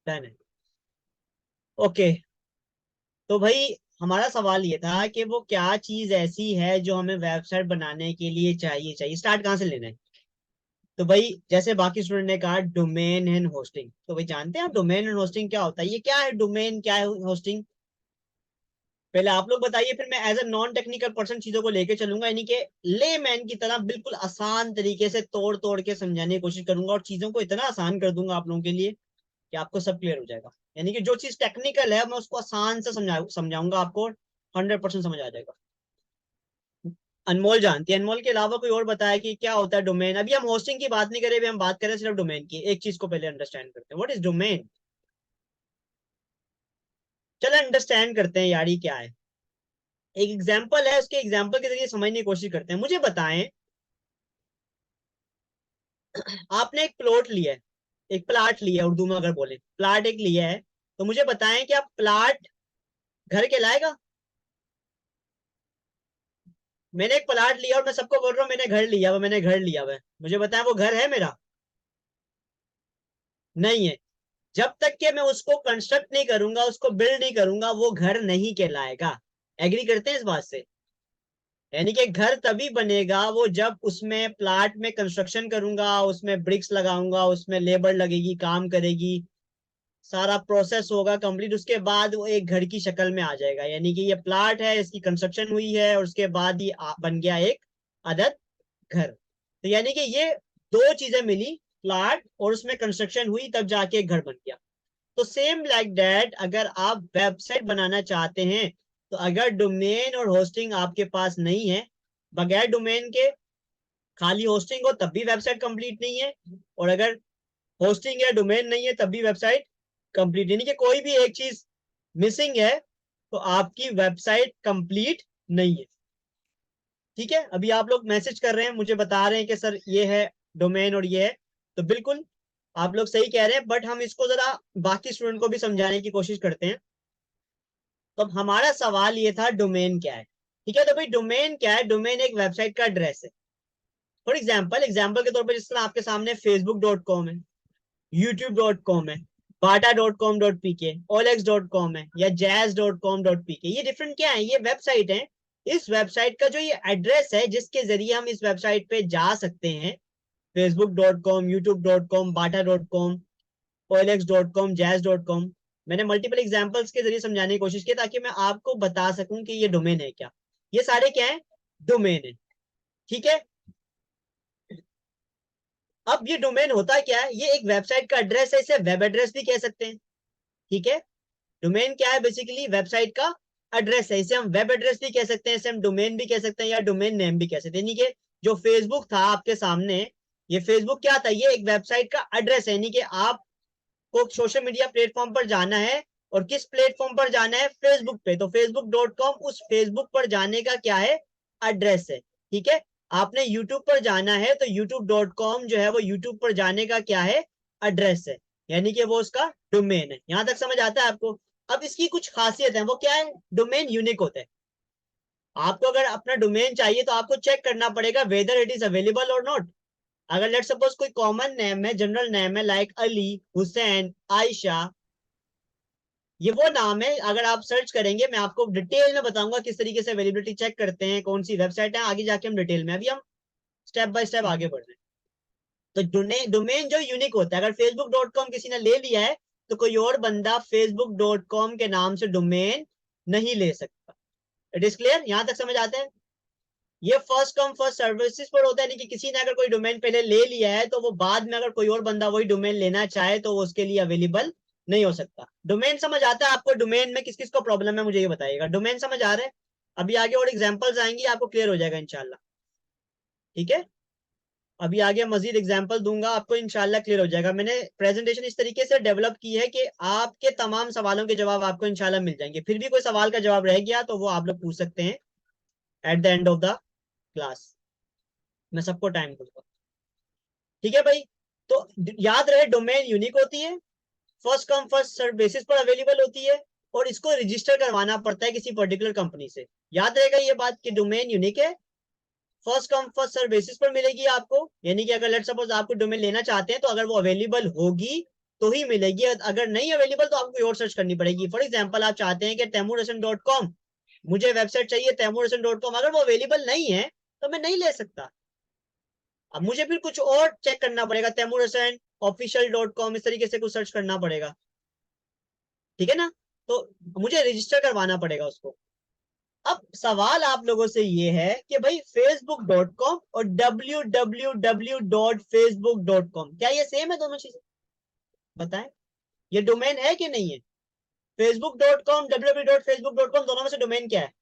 डन है। ओके, तो भाई हमारा सवाल ये था कि वो क्या चीज ऐसी है जो हमें वेबसाइट बनाने के लिए चाहिए चाहिए। स्टार्ट कहाँ से लेना है? तो भाई जैसे बाकी स्टूडेंट ने कहा डोमेन एंड होस्टिंग, तो भाई जानते हैं आप डोमेन एंड होस्टिंग क्या होता है? ये क्या है डोमेन, क्या है होस्टिंग? पहले आप लोग बताइए, फिर मैं as a non technical person चीजों को लेके चलूंगा, यानी कि ले मैन की तरह बिल्कुल आसान तरीके से तोड़ तोड़ के समझाने की कोशिश करूंगा, और चीजों को इतना आसान कर दूंगा आप लोगों के लिए कि आपको सब क्लियर हो जाएगा। यानी कि जो चीज टेक्निकल है मैं उसको आसान से समझाऊंगा आपको, 100% समझ आ जाएगा। अनमोल जानती है, अनमोल के अलावा कोई और बताया कि क्या होता है डोमेन? अभी हम होस्टिंग की बात नहीं करें, अभी हम बात करें सिर्फ डोमेन की। एक चीज को पहले अंडरस्टैंड करते हैं, व्हाट इज डोमेन। चलो अंडरस्टैंड करते हैं यार ये क्या है। एक एग्जांपल है, उसके एग्जांपल के जरिए समझने की कोशिश करते हैं। मुझे बताएं, आपने एक प्लॉट लिया है, एक प्लाट लिया है, उर्दू में अगर बोले प्लाट एक लिया है, तो मुझे बताएं कि आप प्लाट घर के लाएगा? मैंने एक प्लाट लिया और मैं सबको बोल रहा हूँ मैंने घर लिया हुआ, मैंने घर लिया हुआ है, मुझे बताएं वो घर है मेरा? नहीं है। जब तक कि मैं उसको कंस्ट्रक्ट नहीं करूंगा, उसको बिल्ड नहीं करूंगा, वो घर नहीं कहलाएगा। एग्री करते हैं इस बात से? यानी कि घर तभी बनेगा वो जब उसमें प्लाट में कंस्ट्रक्शन करूंगा, उसमें ब्रिक्स लगाऊंगा, उसमें लेबर लगेगी, काम करेगी, सारा प्रोसेस होगा कंप्लीट, उसके बाद वो एक घर की शक्ल में आ जाएगा। यानी कि ये प्लाट है, इसकी कंस्ट्रक्शन हुई है, और उसके बाद ये बन गया एक अदद घर। तो यानी कि ये दो चीजें मिली, प्लाट और उसमें कंस्ट्रक्शन हुई, तब जाके एक घर बन गया। तो सेम लाइक दैट, अगर आप वेबसाइट बनाना चाहते हैं, तो अगर डोमेन और होस्टिंग आपके पास नहीं है, बगैर डोमेन के खाली होस्टिंग हो तब भी वेबसाइट कंप्लीट नहीं है, और अगर होस्टिंग या डोमेन नहीं है तब भी वेबसाइट कंप्लीट, यानी कि कोई भी एक चीज मिसिंग है तो आपकी वेबसाइट कंप्लीट नहीं है। ठीक है, अभी आप लोग मैसेज कर रहे हैं, मुझे बता रहे हैं कि सर ये है डोमेन और ये है, तो बिल्कुल आप लोग सही कह रहे हैं, बट हम इसको जरा बाकी स्टूडेंट को भी समझाने की कोशिश करते हैं। तो अब हमारा सवाल ये था डोमेन क्या है। ठीक है, तो भाई डोमेन क्या है? डोमेन एक वेबसाइट का एड्रेस है। फॉर एग्जाम्पल, एग्जाम्पल के तौर पर जिस तरह आपके सामने facebook.com है, youtube.com है, bata.com.pk, olex.com है, या jazz.com.pk। ये डिफरेंट क्या है? ये वेबसाइट है। इस वेबसाइट का जो ये एड्रेस है जिसके जरिए हम इस वेबसाइट पे जा सकते हैं, facebook.com, youtube.com, bata.com, olx.com, jazz.com, मैंने मल्टीपल एग्जांपल्स के जरिए समझाने की कोशिश की ताकि मैं आपको बता सकूं कि ये डोमेन है क्या। ये सारे क्या है? डोमेन है। ठीक है। अब ये डोमेन होता क्या है? ये एक वेबसाइट का एड्रेस है, इसे वेब एड्रेस भी कह सकते हैं। ठीक है। डोमेन क्या है? बेसिकली वेबसाइट का एड्रेस है, इसे हम वेब एड्रेस भी कह सकते हैं, इसे हम डोमेन भी कह सकते हैं, या डोमेन नेम भी कह सकते हैं। यानी कि जो फेसबुक था आपके सामने, ये फेसबुक क्या था? ये एक वेबसाइट का एड्रेस है। यानी कि आपको सोशल मीडिया प्लेटफॉर्म पर जाना है, और किस प्लेटफॉर्म पर जाना है? फेसबुक पे। तो facebook.com उस फेसबुक पर जाने का क्या है? एड्रेस है। ठीक है। आपने यूट्यूब पर जाना है तो youtube.com जो है वो यूट्यूब पर जाने का क्या है? एड्रेस है। यानी कि वो उसका डोमेन है। यहां तक समझ आता है आपको? अब इसकी कुछ खासियत है, वो क्या है? डोमेन यूनिक होता है। आपको अगर अपना डोमेन चाहिए तो आपको चेक करना पड़ेगा वेदर इट इज अवेलेबल और नॉट। अगर लेट सपोज कोई कॉमन नेम है, जनरल नेम है, लाइक अली, हुसैन, आयशा, ये वो नाम है, अगर आप सर्च करेंगे, मैं आपको डिटेल में बताऊंगा किस तरीके से अवेलेबिलिटी चेक करते हैं, कौन सी वेबसाइट है, आगे जाके हम डिटेल में, अभी हम स्टेप बाय स्टेप आगे बढ़ रहे हैं। तो डोमेन जो यूनिक होता है, अगर facebook.com किसी ने ले लिया है तो कोई और बंदा facebook.com के नाम से डोमेन नहीं ले सकता। It is clear? यहां तक समझ आता है? ये फर्स्ट कम फर्स्ट सर्विसेज पर होता है, नहीं कि किसी ने अगर कोई डोमेन पहले ले लिया है तो वो बाद में अगर कोई और बंदा वही डोमेन लेना चाहे तो वो उसके लिए अवेलेबल नहीं हो सकता। डोमेन समझ आता है आपको? डोमेन में किस किस को प्रॉब्लम है मुझे ये बताइएगा। डोमेन समझ आ रहा है? अभी आगे और एग्जांपल्स आएंगी, आपको क्लियर हो जाएगा इंशाल्लाह। ठीक है। अभी आगे मजीद एग्जांपल दूंगा, आपको इंशाल्लाह क्लियर हो जाएगा। मैंने प्रेजेंटेशन इस तरीके से डेवलप की है कि आपके तमाम सवालों के जवाब आपको इंशाल्लाह मिल जाएंगे। फिर भी कोई सवाल का जवाब रह गया तो वो आप लोग पूछ सकते हैं at the end of the class. मैं सबको टाइम दूंगा। ठीक है भाई। तो याद रहे, डोमेन यूनिक होती है, first come first serve basis पर अवेलेबल होती है, और इसको रजिस्टर करवाना पड़ता है किसी पर्टिकुलर कंपनी से। याद रहेगा ये बात कि डोमेन यूनिक है, first come first serve basis पर मिलेगी आपको। यानी कि अगर लेट सपोज आपको डोमेन लेना चाहते हैं तो अगर वो अवेलेबल होगी तो ही मिलेगी, अगर नहीं अवेलेबल तो आपको और सर्च करनी पड़ेगी। फॉर एग्जाम्पल, आप चाहते हैं कि तैमूरहसन.com, मुझे वेबसाइट चाहिए तैमूरहसन.com, अगर वो अवेलेबल नहीं है तो मैं नहीं ले सकता। अब मुझे फिर कुछ और चेक करना पड़ेगा, तैमूरहसन.official.com, इस तरीके से कुछ सर्च करना पड़ेगा। ठीक है ना? तो मुझे रजिस्टर करवाना पड़ेगा उसको। अब सवाल आप लोगों से ये है कि भाई facebook.com और www.facebook.com क्या ये सेम है? दोनों चीजें बताएं, ये डोमेन है कि नहीं है? facebook.com, www.facebook.com, दोनों में से डोमेन क्या है?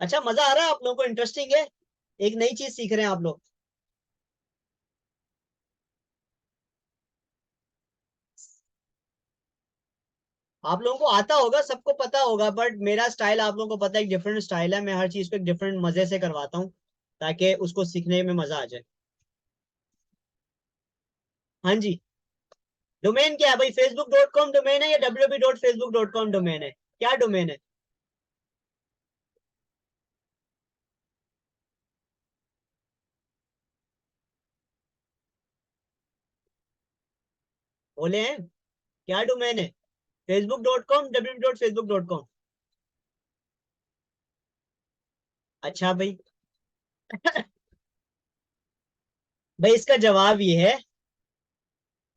अच्छा, मजा आ रहा है आप लोगों को? इंटरेस्टिंग है? एक नई चीज सीख रहे हैं आप लोग। आप लोगों को आता होगा, सबको पता होगा, बट मेरा स्टाइल आप लोगों को पता है, एक डिफरेंट स्टाइल है। मैं हर चीज को एक डिफरेंट मजे से करवाता हूँ ताकि उसको सीखने में मजा आ जाए। हाँ जी। डोमेन क्या है भाई? facebook.com डोमेन है या www.facebook.com डोमेन है? क्या डोमेन है? बोले हैं? क्या डोमेन है? facebook.com, www.facebook.com। अच्छा भाई। भाई इसका जवाब ये है,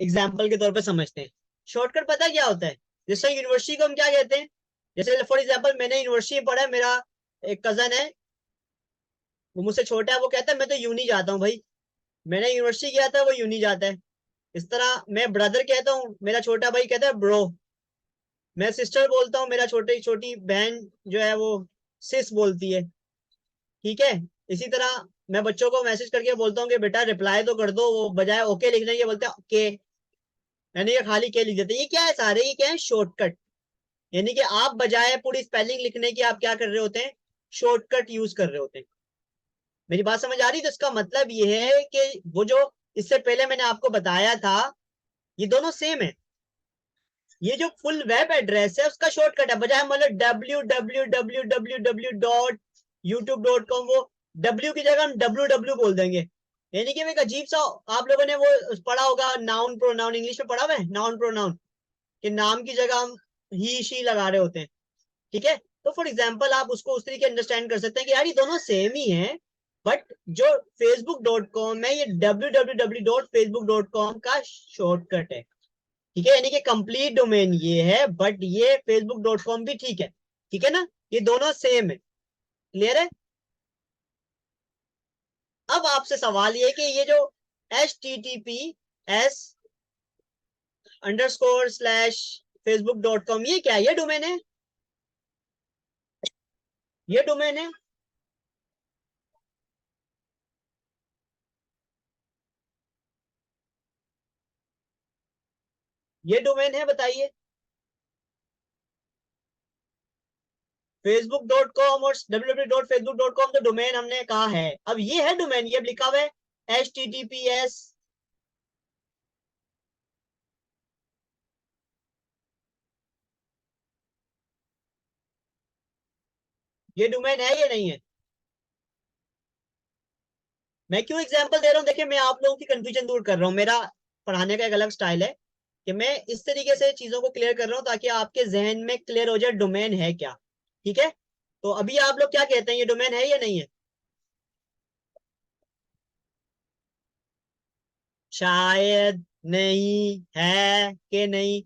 एग्जाम्पल के तौर पे समझते हैं। शॉर्टकट पता क्या होता है? जैसे यूनिवर्सिटी को हम क्या कहते हैं? जैसे फॉर एग्जाम्पल, मैंने यूनिवर्सिटी में पढ़ा है, मेरा एक कजन है, वो मुझसे छोटा है, वो कहता है मैं तो यूनी जाता हूँ भाई। मैंने यूनिवर्सिटी किया था, वो यूनी जाता है। इस तरह मैं ब्रदर कहता हूँ, मेरा छोटा भाई कहता है ब्रो। मैं सिस्टर बोलता हूँ, मेरा छोटी छोटी बहन जो है वो सिस बोलती है। ठीक है। इसी तरह मैं बच्चों को मैसेज करके बोलता हूँ कि बेटा रिप्लाई तो कर दो, वो बजाय ओके लिखने के बोलते हैं के, यानी कि खाली के लिख देते हैं। ये क्या है? सारे ये क्या है? शॉर्टकट। यानी कि आप बजाय पूरी स्पेलिंग लिखने की आप क्या कर रहे होते हैं? शॉर्टकट यूज कर रहे होते हैं। मेरी बात समझ आ रही? तो इसका मतलब ये है कि वो जो इससे पहले मैंने आपको बताया था, ये दोनों सेम है। ये जो फुल वेब एड्रेस है उसका शॉर्टकट है, बजाय मतलब www.youtube.com, वो w की जगह हम www बोल देंगे। यानी कि एक अजीब सा, आप लोगों ने वो पढ़ा होगा नाउन प्रोनाउन, इंग्लिश में पढ़ा हुआ है नाउन प्रोनाउन, कि नाम की जगह हम ही शी लगा रहे होते हैं, ठीक है। तो फॉर एग्जाम्पल आप उसको उस तरीके अंडरस्टैंड कर सकते हैं कि यार ये दोनों सेम ही है, बट जो facebook.com है ये www.facebook.com का शॉर्टकट है, ठीक है। यानी कि कंप्लीट डोमेन ये है, बट ये facebook.com भी ठीक है, ठीक है ना, ये दोनों सेम है। क्लियर है? अब आपसे सवाल ये कि ये जो https:/facebook.com ये क्या है? ये डोमेन है, ये डोमेन है। ये डोमेन है, बताइए। facebook.com और www.facebook.com तो डोमेन हमने कहा है, अब ये है डोमेन, ये लिखा हुआ है https। ये डोमेन है या नहीं है? मैं क्यों एग्जांपल दे रहा हूँ, देखिए मैं आप लोगों की कंफ्यूजन दूर कर रहा हूँ, मेरा पढ़ाने का एक अलग स्टाइल है कि मैं इस तरीके से चीजों को क्लियर कर रहा हूँ ताकि आपके जहन में क्लियर हो जाए डोमेन है क्या, ठीक है। तो अभी आप लोग क्या कहते हैं, ये डोमेन है या नहीं है? शायद, नहीं, है कि नहीं,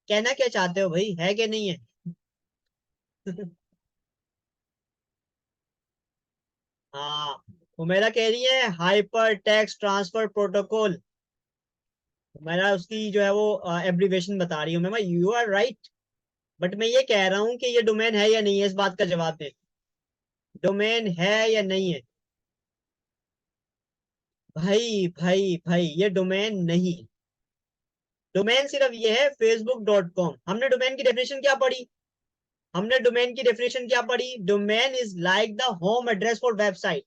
कहना क्या चाहते हो भाई, है कि नहीं है? हाँ, वो मेरा कह रही है हाइपर टेक्स्ट ट्रांसफर प्रोटोकॉल, मेरा उसकी जो है वो एब्रीवेशन बता रही हूँ मैं, यू आर राइट। बट मैं ये कह रहा हूँ कि ये डोमेन है या नहीं है, इस बात का जवाब दे, डोमेन है या नहीं है? भाई भाई भाई, ये डोमेन नहीं, डोमेन सिर्फ ये है facebook.com। हमने डोमेन की डेफिनेशन क्या पढ़ी? हमने डोमेन की डेफिनेशन क्या पढ़ी? Domain is like the home address for website,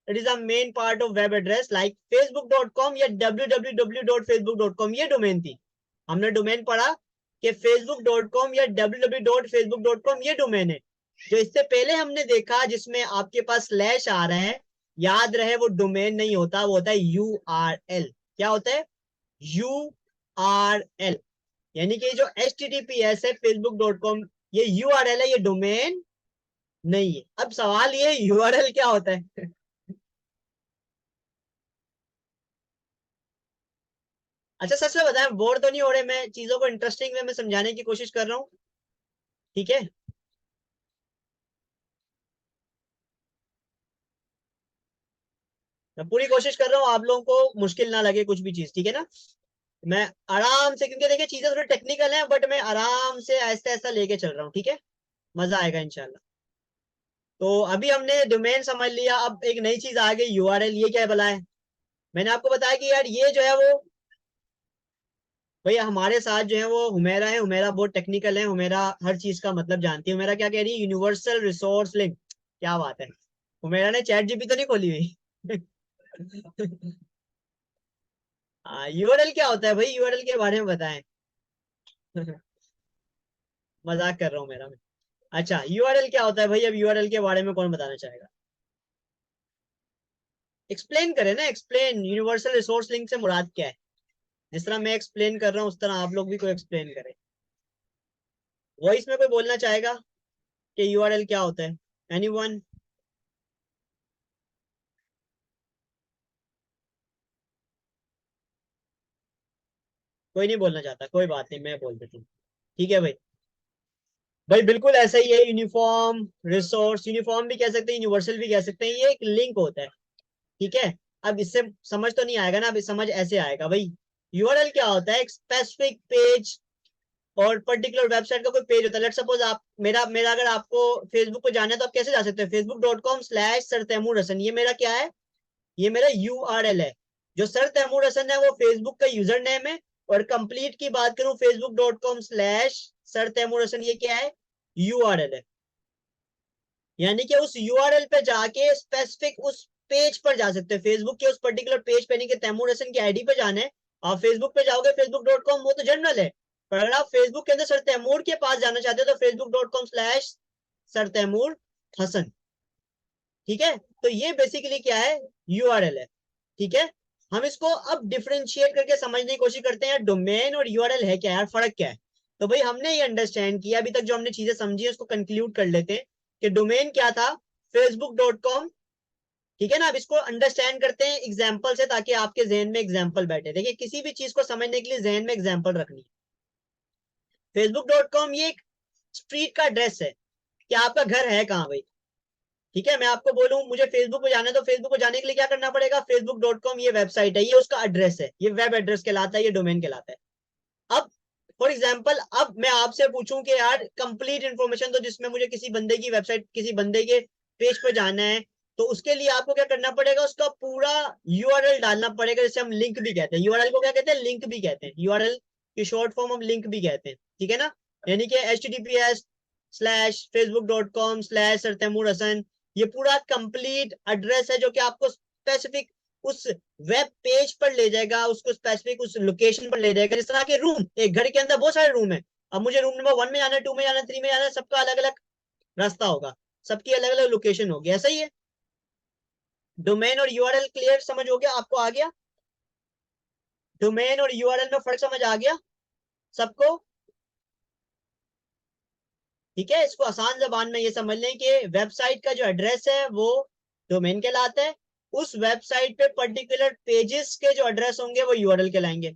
it is a main part of web address like facebook.com या www.facebook.com, ये डोमेन थी। हमने डोमेन पढ़ा कि facebook.com या www.facebook.com ये डोमेन है। जो इससे पहले हमने देखा जिसमें आपके पास स्लैश आ रहा है, याद रहे वो डोमेन नहीं होता, वो होता है URL। क्या होता है? URL। यानी कि जो HTTPS है facebook.com, ये URL है, ये डोमेन नहीं है। अब सवाल ये URL क्या होता है? अच्छा सच में बताएं, बोर तो नहीं हो रहे? मैं चीजों को इंटरेस्टिंग वे में समझाने की कोशिश कर रहा हूँ, ठीक है। मैं पूरी कोशिश कर रहा हूँ आप लोगों को मुश्किल ना लगे कुछ भी चीज, ठीक है ना। मैं आराम से, क्योंकि देखिए चीजें थोड़ी टेक्निकल हैं, बट मैं आराम से आहिस्ता आहिस्ता लेके चल रहा हूँ, ठीक है। मजा आएगा इंशाल्लाह। तो अभी हमने डोमेन समझ लिया, अब एक नई चीज आ गई URL, ये क्या भला है? मैंने आपको बताया कि यार ये जो है वो, भैया हमारे साथ जो है वो हुमेरा है, हुमेरा बहुत टेक्निकल है, हुमेरा हर चीज का मतलब जानती है। हुमेरा क्या कह रही है? Universal resource link. क्या बात है, हुमेरा ने चैट जीपी तो नहीं खोली हुई? यूआरएल क्या होता है भाई, यूआरएल के बारे में बताएं। मजाक कर रहा हूँ मेरा मैं। अच्छा, यूआरएल क्या होता है भाई, अब यूआरएल के बारे में कौन बताना चाहेगा? एक्सप्लेन करें ना, एक्सप्लेन, यूनिवर्सल रिसोर्स लिंक से मुराद क्या है? जिस तरह मैं एक्सप्लेन कर रहा हूँ उस तरह आप लोग भी कोई एक्सप्लेन करें। वॉइस में कोई बोलना चाहेगा कि यूआरएल क्या होता है? एनीवन? कोई नहीं बोलना चाहता, कोई बात नहीं, मैं बोल देता हूँ, ठीक है भाई। भाई बिल्कुल ऐसा ही है, यूनिफॉर्म रिसोर्स, यूनिफॉर्म भी कह सकते हैं, यूनिवर्सल भी कह सकते हैं, ये एक लिंक होता है, ठीक है। अब इससे समझ तो नहीं आएगा ना, अभी समझ ऐसे आएगा भाई। यूआरएल क्या होता है? एक स्पेसिफिक पेज और पर्टिकुलर वेबसाइट का कोई पेज होता है। लेट सपोज आप, मेरा मेरा अगर आपको फेसबुक पे जाना है तो आप कैसे जा सकते हैं? facebook.com/सर तैमूर हसन, ये मेरा क्या है? ये मेरा URL है। जो सर तैमूर हसन है वो फेसबुक का यूजर नेम है, और कंप्लीट की बात करूं facebook.com/सर तैमूर हसन, ये क्या है? URL है। यानी कि उस URL पे जाके स्पेसिफिक उस पेज पर जा सकते हैं, फेसबुक के उस पर्टिकुलर पेज पे, नहीं कि तैमूर हसन की आईडी पे जाना है। आप फेसबुक पे जाओगे facebook.com, वो तो जनरल है, पर अगर आप फेसबुक के अंदर सर तैमूर के पास जाना चाहते हो तो facebook.com/सर तैमूर हसन। ठीक है, तो ये बेसिकली क्या है, यूआरएल है। ठीक है, हम इसको अब डिफरेंशिएट करके समझने की कोशिश करते हैं, डोमेन और यूआरएल है क्या यार, फर्क क्या है। तो भाई हमने ये अंडरस्टैंड किया, अभी तक जो हमने चीजें समझी है उसको कंक्लूड कर लेते हैं कि डोमेन क्या था, facebook.com। ठीक है ना, अब इसको अंडरस्टैंड करते हैं एग्जाम्पल से, ताकि आपके जहन में एग्जाम्पल बैठे। देखिए किसी भी चीज को समझने के लिए जहन में एग्जाम्पल रखनी है। facebook.com ये एक स्ट्रीट का एड्रेस है कि आपका घर है कहाँ भाई। ठीक है, मैं आपको बोलूं मुझे फेसबुक पे जाना है, तो फेसबुक पे जाने के लिए क्या करना पड़ेगा, facebook.com ये वेबसाइट है, ये उसका एड्रेस है, ये वेब एड्रेस कहलाता है, ये डोमेन कहलाता है। अब फॉर एग्जाम्पल, अब मैं आपसे पूछूं कि यार कंप्लीट इन्फॉर्मेशन, तो जिसमें मुझे किसी बंदे की वेबसाइट, किसी बंदे के पेज पर जाना है, तो उसके लिए आपको क्या करना पड़ेगा, उसका पूरा यूआरएल डालना पड़ेगा, जिसे हम लिंक भी कहते हैं। यूआरएल को क्या कहते हैं, लिंक भी कहते हैं। यूआरएल की शॉर्ट फॉर्म हम लिंक भी कहते हैं। ठीक है ना, यानी कि https:/facebook.com/सर तैमूर हसन, ये पूरा कंप्लीट एड्रेस है जो कि आपको स्पेसिफिक उस वेब पेज पर ले जाएगा, उसको स्पेसिफिक उस लोकेशन पर ले जाएगा। जिस तरह के रूम, एक घर के अंदर बहुत सारे रूम है, अब मुझे रूम नंबर 1 में जाना है, 2 में जाना है, 3 में जाना है, सबका अलग अलग रास्ता होगा, सबकी अलग अलग लोकेशन होगी, ऐसा ही है। डोमेन और यूआरएल क्लियर समझ हो गया आपको, आ गया डोमेन और यूआरएल में फर्क समझ आ गया सबको। ठीक है, इसको आसान जबान में ये समझ लें कि वेबसाइट का जो एड्रेस है वो डोमेन कहलाता है, उस वेबसाइट पे पर्टिकुलर पेजेस के जो एड्रेस होंगे वो यूआरएल कहलाएंगे।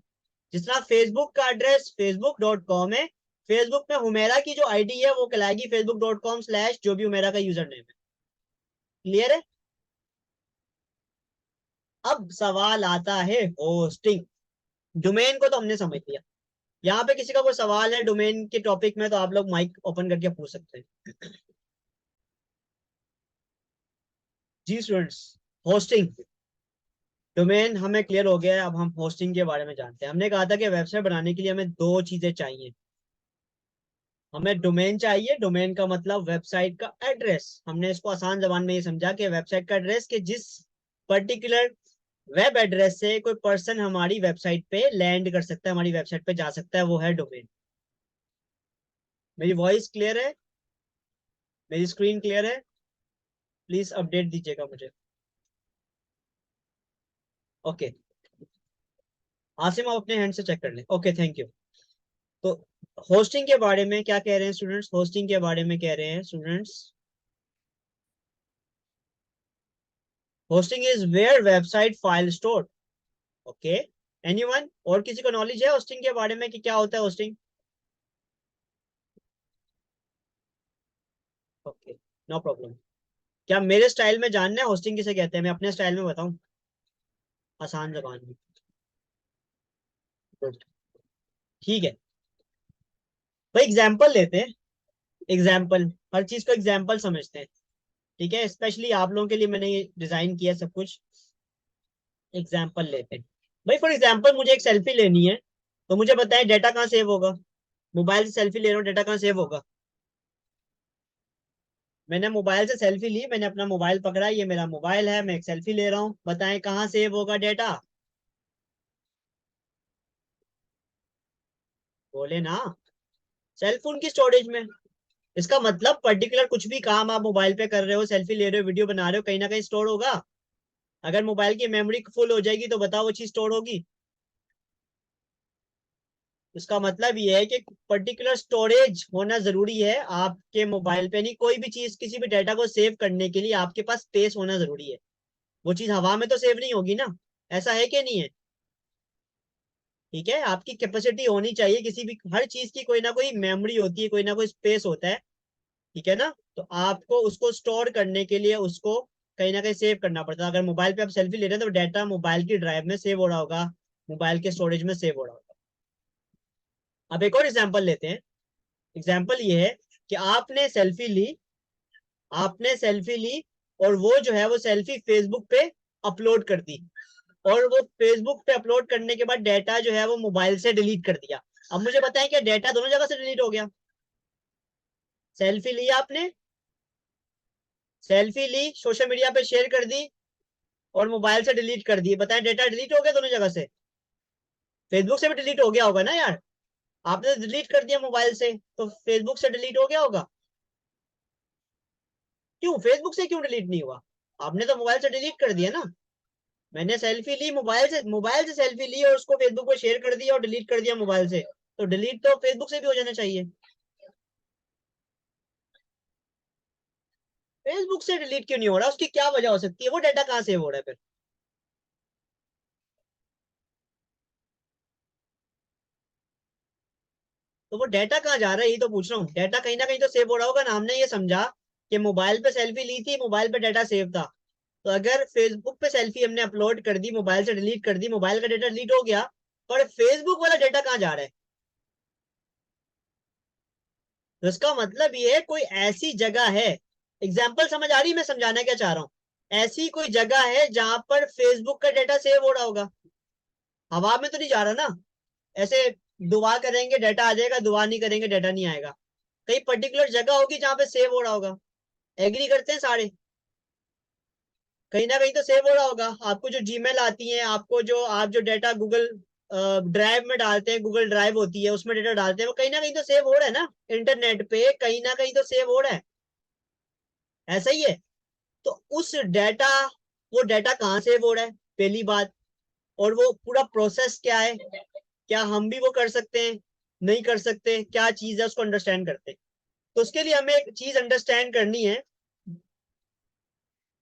जिस तरह फेसबुक का एड्रेस facebook.com है, फेसबुक में हुमेरा की जो आईडी है वो कहलाएगी facebook.com/ जो भी हुमेरा का यूजर नेम है। क्लियर है। अब सवाल आता है होस्टिंग। डोमेन को तो हमने समझ लिया, यहाँ पे किसी का कोई सवाल है डोमेन के टॉपिक में तो आप लोग माइक ओपन करके पूछ सकते हैं। जी स्टूडेंट्स, होस्टिंग, डोमेन हमें क्लियर हो गया है, अब हम होस्टिंग के बारे में जानते हैं। हमने कहा था कि वेबसाइट बनाने के लिए हमें दो चीजें चाहिए, हमें डोमेन चाहिए, डोमेन का मतलब वेबसाइट का एड्रेस। हमने इसको आसान जबान में ये समझा कि वेबसाइट का एड्रेस, कि जिस पर्टिकुलर वेब एड्रेस से कोई पर्सन हमारी वेबसाइट पे लैंड कर सकता है, हमारी वेबसाइट पे जा सकता है, वो है डोमेन। मेरी वॉइस क्लियर है, मेरी स्क्रीन क्लियर है, प्लीज अपडेट दीजिएगा मुझे। ओके, आसिम आप अपने हैंड से चेक कर लें। Okay, thank you. तो होस्टिंग के बारे में क्या कह रहे हैं स्टूडेंट्स, होस्टिंग के बारे में कह रहे हैं students, hosting is where website file store. Okay, anyone, और किसी को नॉलेज है होस्टिंग के बारे में कि क्या होता है होस्टिंग? Okay, no problem. क्या मेरे स्टाइल में जानना है होस्टिंग किसे कहते हैं, मैं अपने स्टाइल में बताऊं, आसान जबान में? Good. ठीक है भाई, एग्जाम्पल लेते हैं। एग्जाम्पल, हर चीज को एग्जाम्पल समझते हैं। ठीक है, स्पेशली आप लोगों के लिए मैंने ये डिजाइन किया सब कुछ। एग्जाम्पल लेते हैं भाई। फॉर एग्जाम्पल मुझे एक सेल्फी लेनी है, तो मुझे बताएं डेटा कहाँ सेव होगा। मोबाइल से सेल्फी ले रहा हूँ, डेटा कहाँ सेव होगा? मैंने मोबाइल से सेल्फी ली, मैंने अपना मोबाइल पकड़ा, ये मेरा मोबाइल है, मैं एक सेल्फी ले रहा हूँ, बताएं कहाँ सेव होगा डेटा? बोले ना, सेल फोन की स्टोरेज में। इसका मतलब पर्टिकुलर कुछ भी काम आप मोबाइल पे कर रहे हो, सेल्फी ले रहे हो, वीडियो बना रहे हो, कहीं ना कहीं स्टोर होगा। अगर मोबाइल की मेमोरी फुल हो जाएगी तो बताओ वो चीज स्टोर होगी? इसका मतलब ये है कि पर्टिकुलर स्टोरेज होना जरूरी है आपके मोबाइल पे। नहीं, कोई भी चीज, किसी भी डाटा को सेव करने के लिए आपके पास स्पेस होना जरूरी है। वो चीज हवा में तो सेव नहीं होगी ना, ऐसा है कि नहीं है? ठीक है, आपकी कैपेसिटी होनी चाहिए, किसी भी हर चीज की कोई ना कोई मेमोरी होती है, कोई ना कोई स्पेस होता है। ठीक है ना, तो आपको उसको स्टोर करने के लिए उसको कहीं ना कहीं सेव करना पड़ता है। अगर मोबाइल पे आप सेल्फी ले रहे हैं तो डाटा मोबाइल की ड्राइव में सेव हो रहा होगा, मोबाइल के स्टोरेज में सेव हो रहा होगा। अब एक और एग्जांपल लेते हैं। एग्जांपल ये है कि आपने सेल्फी ली और वो जो है वो सेल्फी फेसबुक पे अपलोड कर दी, और वो फेसबुक पे अपलोड करने के बाद डाटा जो है वो मोबाइल से डिलीट कर दिया। अब मुझे बताएं क्या डाटा दोनों जगह से डिलीट हो गया? सेल्फी ली आपने, सेल्फी ली, सोशल मीडिया पे शेयर कर दी, और मोबाइल से डिलीट कर दी, बताएं डाटा डिलीट हो गया दोनों जगह से? फेसबुक से भी डिलीट हो गया होगा ना यार। आपने डिलीट कर दिया मोबाइल से, तो फेसबुक से डिलीट हो गया होगा? क्यों फेसबुक से क्यों डिलीट नहीं हुआ? आपने तो मोबाइल से डिलीट कर दिया ना। मैंने सेल्फी ली मोबाइल से सेल्फी ली और उसको फेसबुक पे शेयर कर दिया और डिलीट कर दिया मोबाइल से, तो डिलीट तो फेसबुक से भी हो जाना चाहिए। फेसबुक से डिलीट क्यों नहीं हो रहा? उसकी क्या वजह हो सकती है? वो डाटा कहाँ सेव हो रहा है फिर? तो वो डाटा कहाँ जा रहा है, ये तो पूछ रहा हूँ। डाटा कहीं ना कहीं तो सेव हो रहा होगा ना। हमने ये समझा कि मोबाइल पे सेल्फी ली थी, मोबाइल पे डाटा सेव था। तो अगर फेसबुक पे सेल्फी हमने अपलोड कर दी, मोबाइल से डिलीट कर दी, मोबाइल का डाटा डिलीट हो गया, पर फेसबुक वाला डाटा कहाँ जा रहा है? तो इसका मतलब ये है कोई ऐसी जगह है, एग्जाम्पल समझ आ रही है मैं समझाना क्या चाह रहा हूँ? ऐसी कोई जगह है जहां पर फेसबुक का डाटा सेव हो रहा होगा। हवा में तो नहीं जा रहा ना। ऐसे दुआ करेंगे डाटा आ जाएगा, दुआ नहीं करेंगे डाटा नहीं आएगा। कहीं पर्टिकुलर जगह होगी जहां पे सेव हो रहा होगा। एग्री करते हैं सारे? कहीं ना कहीं तो सेव हो रहा होगा। आपको जो जीमेल आती है, आपको जो आप जो डाटा गूगल ड्राइव में डालते हैं, गूगल ड्राइव होती है उसमें डाटा डालते हैं, वो कहीं ना कहीं तो सेव हो रहा है ना। इंटरनेट पे कहीं ना कहीं तो सेव हो रहा है। ऐसा ही है। तो उस डाटा, वो डाटा कहाँ सेव हो रहा है, पहली बात। और वो पूरा प्रोसेस क्या है, क्या हम भी वो कर सकते हैं, नहीं कर सकते, क्या चीज है उसको अंडरस्टैंड करते हैं। तो उसके लिए हमें एक चीज अंडरस्टैंड करनी है,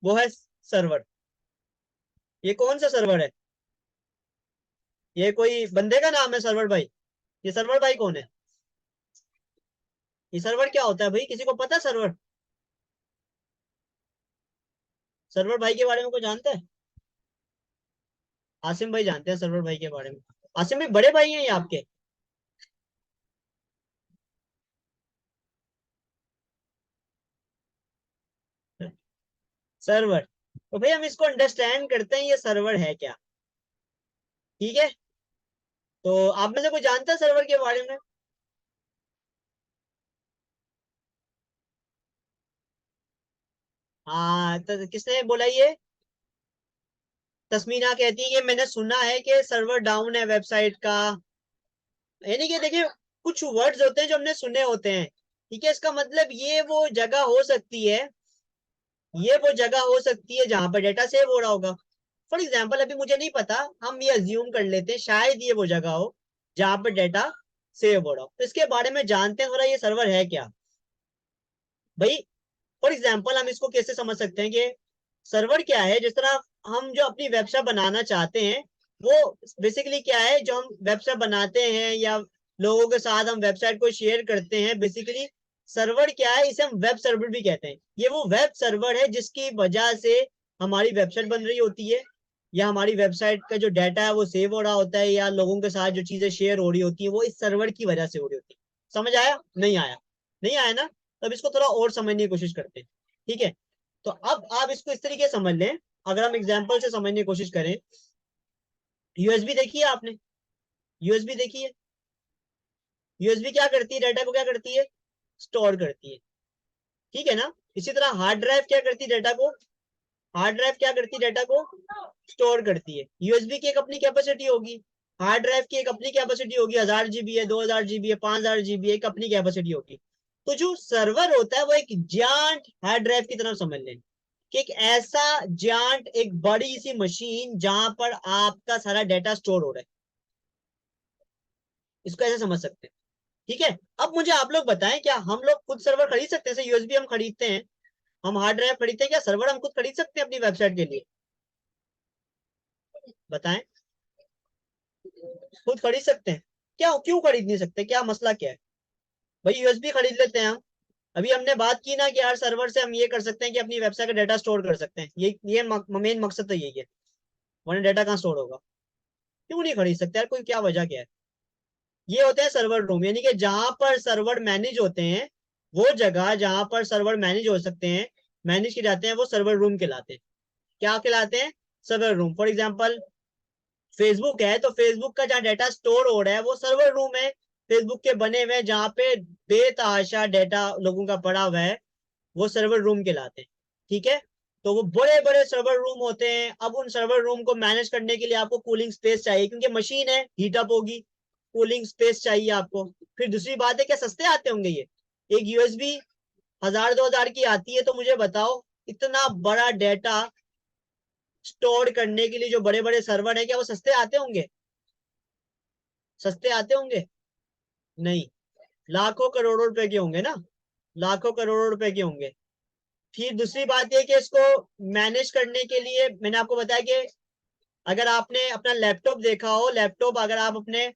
वो है सर्वर। ये कौन सा सर्वर है? ये कोई बंदे का नाम है सर्वर भाई? ये सर्वर भाई कौन है? ये सर्वर क्या होता है भाई, किसी को पता है सर्वर? सर्वर भाई के बारे में कोई जानता है? आसिम भाई जानते हैं सर्वर भाई के बारे में। आसिम भाई बड़े भाई हैं ये आपके? सर्वर, तो भाई हम इसको अंडरस्टैंड करते हैं, ये सर्वर है क्या। ठीक है, तो आप में से कोई जानता है सर्वर के बारे में? हाँ, तो किसने बोला ये? तस्मीना कहती है कि मैंने सुना है कि सर्वर डाउन है वेबसाइट का। यानी कि देखिए, कुछ वर्ड्स होते हैं जो हमने सुने होते हैं। ठीक है, इसका मतलब ये वो जगह हो सकती है, ये वो जगह हो सकती है जहां पर डेटा सेव हो रहा होगा। फॉर एग्जाम्पल, अभी मुझे नहीं पता, हम ये अज्यूम कर लेते हैं शायद ये वो जगह हो जहां पर डेटा सेव हो रहा हो। तो इसके बारे में जानते हैं थोड़ा, ये सर्वर है क्या भाई। फॉर एग्जाम्पल हम इसको कैसे समझ सकते हैं कि सर्वर क्या है। जिस तरह हम जो अपनी वेबसाइट बनाना चाहते हैं, वो बेसिकली क्या है, जो हम वेबसाइट बनाते हैं या लोगों के साथ हम वेबसाइट को शेयर करते हैं, बेसिकली सर्वर क्या है, इसे हम वेब सर्वर भी कहते हैं। ये वो वेब सर्वर है जिसकी वजह से हमारी वेबसाइट बन रही होती है, या हमारी वेबसाइट का जो डाटा है वो सेव हो रहा होता है, या लोगों के साथ जो चीजें शेयर हो रही होती है वो इस सर्वर की वजह से हो रही होती है। समझ आया? नहीं आया? नहीं आया ना? तब इसको थोड़ा और समझने की कोशिश करते हैं। ठीक है, तो अब आप इसको इस तरीके से समझ लें। अगर हम एग्जाम्पल से समझने की कोशिश करें, यूएसबी देखी है आपने? यूएसबी देखी है? यूएसबी क्या करती है, डाटा को क्या करती है, स्टोर करती है। ठीक है ना? इसी तरह हार्ड ड्राइव क्या करती है, डाटा को, हार्ड ड्राइव क्या करती है, डाटा को स्टोर करती है। यूएसबी की एक अपनी कैपेसिटी होगी, हार्ड ड्राइव की एक अपनी कैपेसिटी होगी, 1000 GB है, 2000 GB है, 5000 GB है, एक अपनी कैपेसिटी होगी। तो जो सर्वर होता है वो एक जायंट हार्ड ड्राइव की तरह समझ लें, कि एक ऐसा जायंट, एक बड़ी सी मशीन जहां पर आपका सारा डाटा स्टोर हो रहा है। इसको ऐसे समझ सकते हैं। ठीक है, अब मुझे आप लोग बताएं, क्या हम लोग खुद सर्वर खरीद सकते हैं? जैसे यूएसबी हम खरीदते हैं, हम हार्ड ड्राइव खरीदते हैं, क्या सर्वर हम खुद खरीद सकते हैं अपनी वेबसाइट के लिए? बताएं। खुद खरीद सकते हैं? क्या, क्यों खरीद नहीं सकते, क्या मसला क्या है? भाई यूएसबी खरीद लेते हैं हम। अभी हमने बात की ना कि यार सर्वर से हम ये कर सकते हैं कि अपनी वेबसाइट का डाटा स्टोर कर सकते हैं, ये मेन मकसद तो यही है। वरना डाटा कहाँ स्टोर होगा? क्यों नहीं खरीद सकते यार, कोई क्या वजह क्या है? ये होते हैं सर्वर रूम, यानी कि जहां पर सर्वर मैनेज होते हैं, वो जगह जहां पर सर्वर मैनेज हो सकते हैं, मैनेज किए जाते हैं, वो सर्वर रूम कहलाते हैं। क्या कहलाते हैं? Server room. For example, Facebook है तो फेसबुक का जहाँ डाटा स्टोर हो रहा है वो सर्वर रूम है, फेसबुक के बने हुए, जहाँ पे बेतहाशा डाटा लोगों का पड़ा हुआ है, वो सर्वर रूम कहलाते हैं। ठीक है, तो वो बड़े बड़े सर्वर रूम होते हैं। अब उन सर्वर रूम को मैनेज करने के लिए आपको कूलिंग स्पेस चाहिए, क्योंकि मशीन है, हीट अप होगी। कूलिंग स्पेस चाहिए आपको। फिर दूसरी बात है, क्या सस्ते आते होंगे ये? एक यूएसबी 1000-2000 की आती है, तो मुझे बताओ इतना बड़ा डेटा स्टोर करने के लिए जो बड़े बड़े सर्वर है, क्या वो सस्ते आते होंगे? सस्ते आते होंगे? नहीं, लाखों करोड़ों रुपए के होंगे ना, लाखों करोड़ों रुपए के होंगे। फिर दूसरी बात ये कि इसको मैनेज करने के लिए मैंने आपको बताया कि अगर आपने अपना लैपटॉप देखा हो, लैपटॉप अगर आप अपने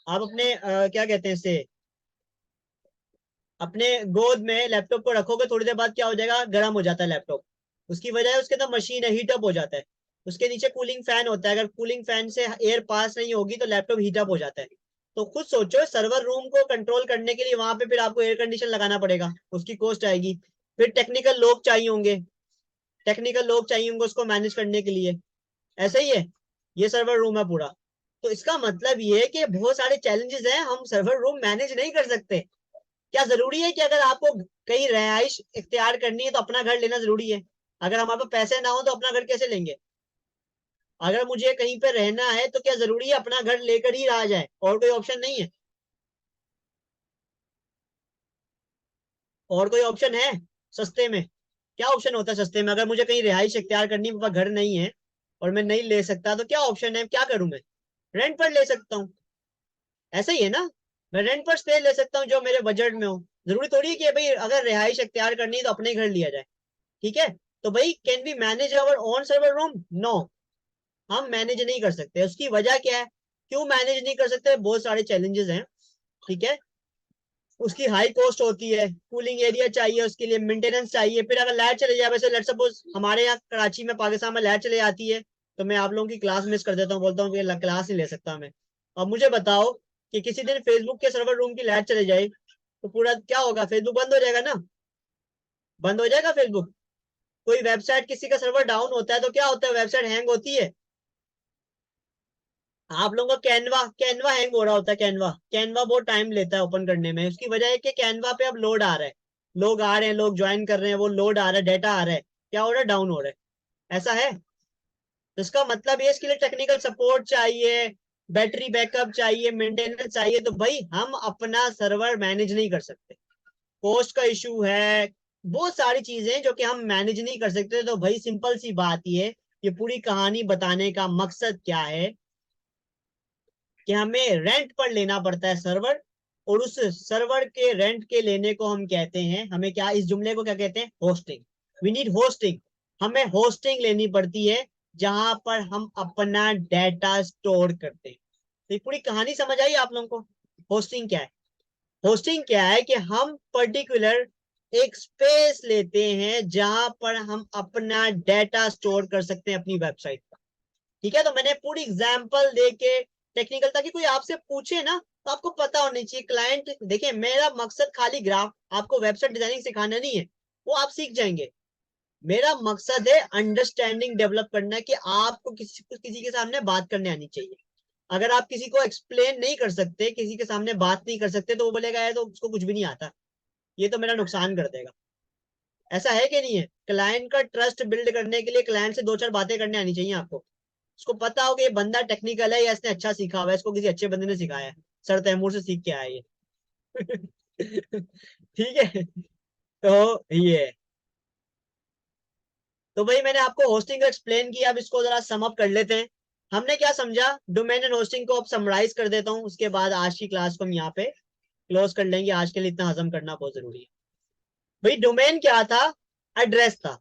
क्या कहते हैं इसे, अपने गोद में लैपटॉप को रखोगे, थोड़ी देर बाद क्या हो जाएगा, गर्म हो जाता है लैपटॉप। उसकी वजह है उसके अंदर मशीन है, हीटअप हो जाता है। उसके नीचे कूलिंग फैन होता है, अगर कूलिंग फैन से एयर पास नहीं होगी तो लैपटॉप हीटअप हो जाता है। तो खुद सोचो, सर्वर रूम को कंट्रोल करने के लिए वहां पे फिर आपको एयर कंडीशन लगाना पड़ेगा, उसकी कॉस्ट आएगी। फिर टेक्निकल लोग चाहिए होंगे, टेक्निकल लोग चाहिए होंगे उसको मैनेज करने के लिए। ऐसा ही है, ये सर्वर रूम है पूरा। तो इसका मतलब ये है कि बहुत सारे चैलेंजेस हैं, हम सर्वर रूम मैनेज नहीं कर सकते। क्या जरूरी है कि अगर आपको कहीं रिहाइश इख्तियार करनी है तो अपना घर लेना जरूरी है? अगर हमारे पास पैसे ना हो तो अपना घर कैसे लेंगे? अगर मुझे कहीं पे रहना है तो क्या जरूरी है अपना घर लेकर ही रहा जाए, और कोई ऑप्शन नहीं है? और कोई ऑप्शन है सस्ते में? क्या ऑप्शन होता है सस्ते में? अगर मुझे कहीं रिहाइश इख्तियार करनी, मेरे पास घर नहीं है और मैं नहीं ले सकता, तो क्या ऑप्शन है, क्या करूं मैं? रेंट पर ले सकता हूँ, ऐसा ही है ना? मैं रेंट पर स्टे ले सकता हूँ जो मेरे बजट में हो। जरूरी थोड़ी है कि भाई अगर रिहाइश इख्तियार करनी है तो अपने घर लिया जाए। ठीक है, तो भाई can we manage our own server room? No, हम मैनेज नहीं कर सकते। उसकी वजह क्या है, क्यों मैनेज नहीं कर सकते? बहुत सारे चैलेंजेस हैं। ठीक है, उसकी हाई कॉस्ट होती है, कूलिंग एरिया चाहिए, उसके लिए मेंटेनेंस चाहिए। फिर अगर लाइट चले जाए, वैसे लेट सपोज हमारे यहाँ कराची में, पाकिस्तान में लाइट चले जाती है, तो मैं आप लोगों की क्लास मिस कर देता हूँ, बोलता हूँ कि क्लास नहीं ले सकता मैं। अब मुझे बताओ कि किसी दिन फेसबुक के सर्वर रूम की लाइट चले जाए तो पूरा क्या होगा, फेसबुक बंद हो जाएगा ना, बंद हो जाएगा फेसबुक। कोई वेबसाइट किसी का सर्वर डाउन होता है तो क्या होता है, वेबसाइट हैंग होती है। आप लोगों का कैनवा कैनवा हैंग हो रहा होता है, कैनवा कैनवा बहुत टाइम लेता है ओपन करने में। उसकी वजह है कि कैनवा पे अब लोड आ रहा है, लोग आ रहे हैं, लोग ज्वाइन कर रहे हैं, वो लोड आ रहा है, डाटा आ रहा है, क्या हो रहा है, डाउन हो रहा है। ऐसा है, तो इसका मतलब ये, इसके लिए टेक्निकल सपोर्ट चाहिए, बैटरी बैकअप चाहिए, मेंटेनेंस चाहिए। तो भाई हम अपना सर्वर मैनेज नहीं कर सकते, कॉस्ट का इशू है, बहुत सारी चीजें जो कि हम मैनेज नहीं कर सकते। तो भाई सिंपल सी बात ये पूरी कहानी बताने का मकसद क्या है कि हमें रेंट पर लेना पड़ता है सर्वर, और उस सर्वर के रेंट के लेने को हम कहते हैं, हमें क्या, इस जुमले को क्या कहते हैं, होस्टिंग। वी नीड होस्टिंग, हमें होस्टिंग लेनी पड़ती है, जहां पर हम अपना डेटा स्टोर करते हैं। तो ये पूरी कहानी समझ आई आप लोगों को? होस्टिंग क्या है? होस्टिंग क्या है कि हम पर्टिकुलर एक स्पेस लेते हैं जहां पर हम अपना डेटा स्टोर कर सकते हैं अपनी वेबसाइट पर। ठीक है, तो मैंने पूरी एग्जांपल देके टेक्निकल, ताकि कोई आपसे पूछे ना तो आपको पता होनी चाहिए। क्लाइंट देखिए, मेरा मकसद खाली ग्राफ, आपको वेबसाइट डिजाइनिंग सिखाना नहीं है, वो आप सीख जाएंगे। मेरा मकसद है अंडरस्टैंडिंग डेवलप करना, कि आपको किसी के सामने बात करने आनी चाहिए। अगर आप किसी को एक्सप्लेन नहीं कर सकते, किसी के सामने बात नहीं कर सकते, तो वो बोलेगा यार तो उसको कुछ भी नहीं आता, ये तो मेरा नुकसान कर देगा। ऐसा है कि नहीं है? क्लाइंट का ट्रस्ट बिल्ड करने के लिए क्लाइंट से दो चार बातें करने आनी चाहिए आपको। उसको पता हो कि ये बंदा टेक्निकल है या इसने अच्छा सीखा हुआ है, इसको किसी अच्छे बंदे ने सिखाया है, सर तैमूर से सीख के आया ये। ठीक है, तो ये है। तो भाई मैंने आपको होस्टिंग को एक्सप्लेन किया, अब इसको जरा सम अप कर लेते हैं। हमने क्या समझा, डोमेन एंड होस्टिंग को अब समराइज कर देता हूँ, उसके बाद आज की क्लास को हम यहाँ पे क्लोज कर लेंगे। आज के लिए इतना हजम करना बहुत जरूरी है। भाई डोमेन क्या था, एड्रेस था।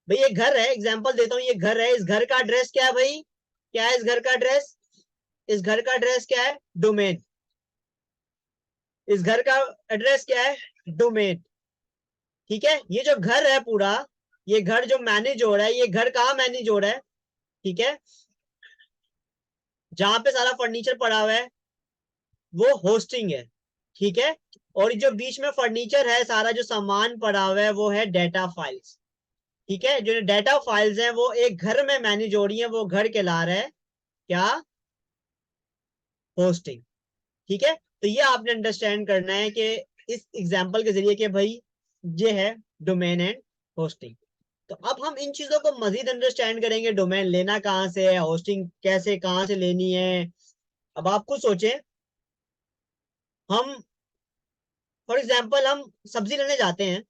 भाई ये घर है, एग्जांपल देता हूँ, ये घर है, इस घर का एड्रेस क्या है भाई, क्या है इस घर का एड्रेस? इस घर का एड्रेस क्या है, डोमेन। इस घर का एड्रेस क्या है, डोमेन। ठीक है, ये जो घर है पूरा, ये घर जो मैनेज हो रहा है, ये घर कहाँ मैनेज हो रहा है? ठीक है, जहां पे सारा फर्नीचर पड़ा हुआ है वो होस्टिंग है। ठीक है, और जो बीच में फर्नीचर है, सारा जो सामान पड़ा हुआ है वो है डेटा फाइल्स। ठीक है, जो डेटा फाइल्स हैं वो एक घर में मैनेज हो रही है, वो घर कहला रहा है क्या, होस्टिंग। ठीक है, तो ये आपने अंडरस्टैंड करना है कि इस एग्जांपल के जरिए कि भाई ये है डोमेन एंड होस्टिंग। तो अब हम इन चीजों को मजीद अंडरस्टैंड करेंगे, डोमेन लेना कहाँ से है, होस्टिंग कैसे कहाँ से लेनी है। अब आप खुद सोचें हम फॉर एग्जाम्पल हम सब्जी लेने जाते हैं,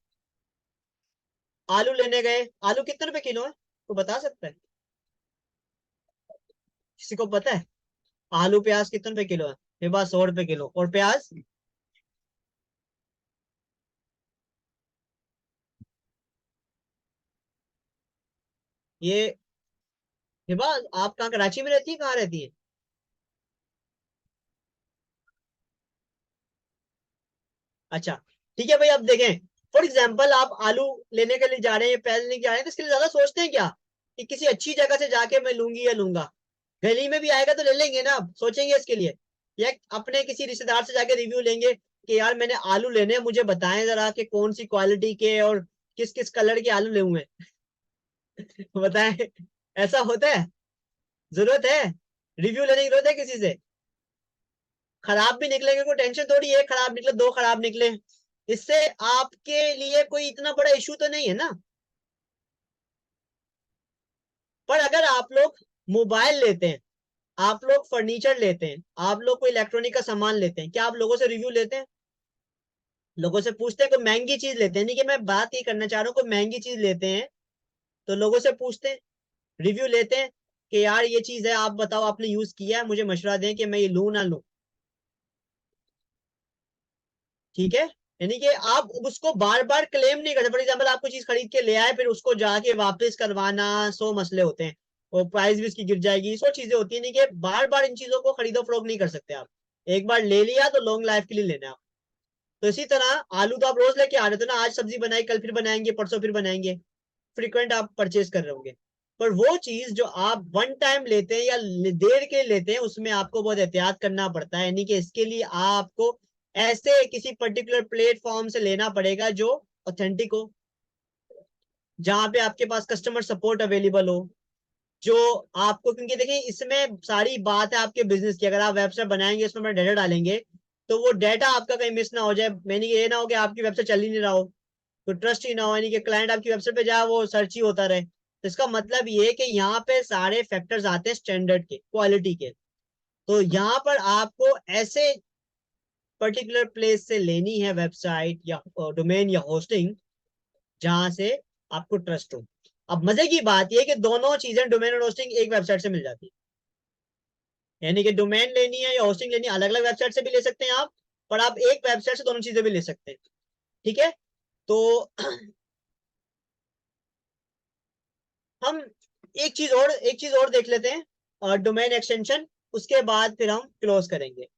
आलू लेने गए, आलू कितने रुपए किलो है तो बता सकता है? किसी को पता है? आलू प्याज कितने रुपए किलो है? मेरे पास 100 रुपए किलो। और प्याज? ये हिबा, आप कहाँ कराची में रहती है, कहाँ रहती है? अच्छा, ठीक है भाई। अब देखें, फॉर एग्जाम्पल आप आलू लेने के लिए जा रहे हैं, प्याज लेने के जा रहे हैं, तो इसके लिए ज्यादा सोचते हैं क्या कि किसी अच्छी जगह से जाके मैं लूंगी या लूंगा? गली में भी आएगा तो ले लेंगे ना, अब सोचेंगे इसके लिए? या अपने किसी रिश्तेदार से जाके रिव्यू लेंगे कि यार मैंने आलू लेने हैं, मुझे बताएं जरा कि कौन सी क्वालिटी के और किस किस कलर के आलू ले हुए हैं। बताएं। ऐसा होता है? जरूरत है रिव्यू लेने की? जरूरत है किसी से? खराब भी निकलेंगे, कोई टेंशन थोड़ी है, खराब निकले, दो खराब निकले, इससे आपके लिए कोई इतना बड़ा इशू तो नहीं है ना। पर अगर आप लोग मोबाइल लेते हैं, आप लोग फर्नीचर लेते हैं, आप लोग कोई इलेक्ट्रॉनिक का सामान लेते हैं, क्या आप लोगों से रिव्यू लेते हैं? लोगों से पूछते हैं? कोई महंगी चीज लेते हैं, नहीं कि मैं बात ये करना चाह रहा हूँ, कोई महंगी चीज लेते हैं तो लोगों से पूछते हैं, रिव्यू लेते हैं कि यार ये चीज है, आप बताओ आपने यूज किया है, मुझे मशवरा दें कि मैं ये लूं ना लूं। ठीक है? यानी कि आप उसको बार बार क्लेम नहीं करते। फॉर एग्जाम्पल आप कोई चीज खरीद के ले आए, फिर उसको जाके वापस करवाना, 100 मसले होते हैं, और प्राइस भी उसकी गिर जाएगी, 100 चीजें होती है। नहीं कि बार बार इन चीजों को खरीदो फरोख्त नहीं कर सकते आप। एक बार ले लिया तो लॉन्ग लाइफ के लिए लेना है आप। तो इसी तरह आलू तो आप रोज लेके आ रहे थे ना, आज सब्जी बनाई, कल फिर बनाएंगे, परसों फिर बनाएंगे, फ्रीक्वेंट आप परचेज कर रहे होंगे। पर वो चीज जो आप वन टाइम लेते हैं या देर के लेते हैं, उसमें आपको बहुत एहतियात करना पड़ता है। यानी कि इसके लिए आपको ऐसे किसी पर्टिकुलर प्लेटफॉर्म से लेना पड़ेगा जो ऑथेंटिक हो, जहां पे आपके पास कस्टमर सपोर्ट अवेलेबल हो, जो आपको, क्योंकि देखिए इसमें सारी बात है आपके बिजनेस की। अगर आप वेबसाइट बनाएंगे, उसमें अपना डाटा डालेंगे, तो वो डाटा आपका कहीं मिस ना हो जाए। मैंने ये ना हो कि आपकी वेबसाइट चल ही नहीं रहा हो, तो ट्रस्ट ही ना हो, यानी कि क्लाइंट आपकी वेबसाइट पे जाए वो सर्च ही होता रहे। तो इसका मतलब ये है कि यहाँ पे सारे फैक्टर्स आते हैं स्टैंडर्ड के, क्वालिटी के। तो यहाँ पर आपको ऐसे पर्टिकुलर प्लेस से लेनी है वेबसाइट या डोमेन या होस्टिंग, जहां से आपको ट्रस्ट हो। अब मजे की बात यह कि दोनों चीजें, डोमेन और होस्टिंग, एक वेबसाइट से मिल जाती है। यानी कि डोमेन लेनी है या होस्टिंग लेनी है, अलग अलग वेबसाइट से भी ले सकते हैं आप, पर आप एक वेबसाइट से दोनों चीजें भी ले सकते हैं। ठीक है? तो हम एक चीज और देख लेते हैं, डोमेन एक्सटेंशन, उसके बाद फिर हम क्लोज करेंगे।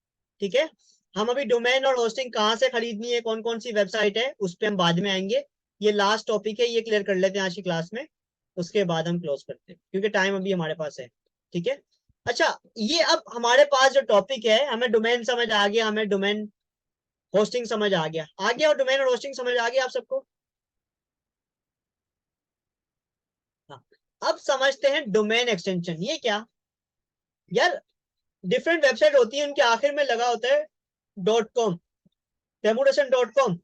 ठीक है? हम अभी डोमेन और होस्टिंग कहाँ से खरीदनी है, कौन कौन सी वेबसाइट है, उस पर हम बाद में आएंगे। ये लास्ट टॉपिक है, ये क्लियर कर लेते हैं आज की क्लास में, उसके बाद हम क्लोज करते हैं, क्योंकि टाइम अभी हमारे पास है। ठीक है? अच्छा, ये अब हमारे पास जो टॉपिक है, हमें डोमेन समझ आ गया, हमें डोमेन होस्टिंग समझ आ गया, और डोमेन और होस्टिंग समझ आ गया आप सबको? हाँ। अब समझते हैं डोमेन एक्सटेंशन, ये क्या? यार, डिफरेंट वेबसाइट होती है, उनके आखिर में लगा होता है .com, remuneration.com।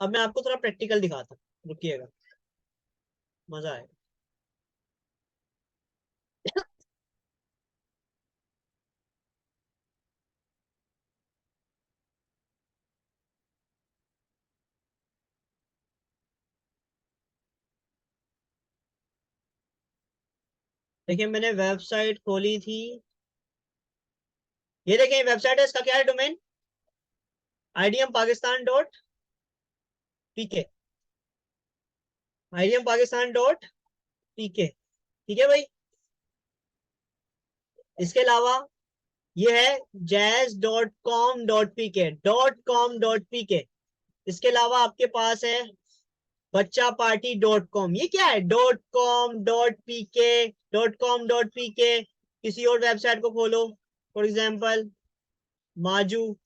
अब मैं आपको थोड़ा प्रैक्टिकल दिखाता हूँ, रुकिएगा, मजा आएगा। देखिए मैंने वेबसाइट खोली थी, ये देखिए वेबसाइट है, इसका क्या है डोमेन? idmpakistanpk, idmpakistanpk। ठीक है भाई? इसके अलावा ये है jazz.com.pk। इसके अलावा आपके पास है बच्चा party.com। ये क्या है? .com.pk। किसी और वेबसाइट को खोलो, फॉर एग्जाम्पल माजू,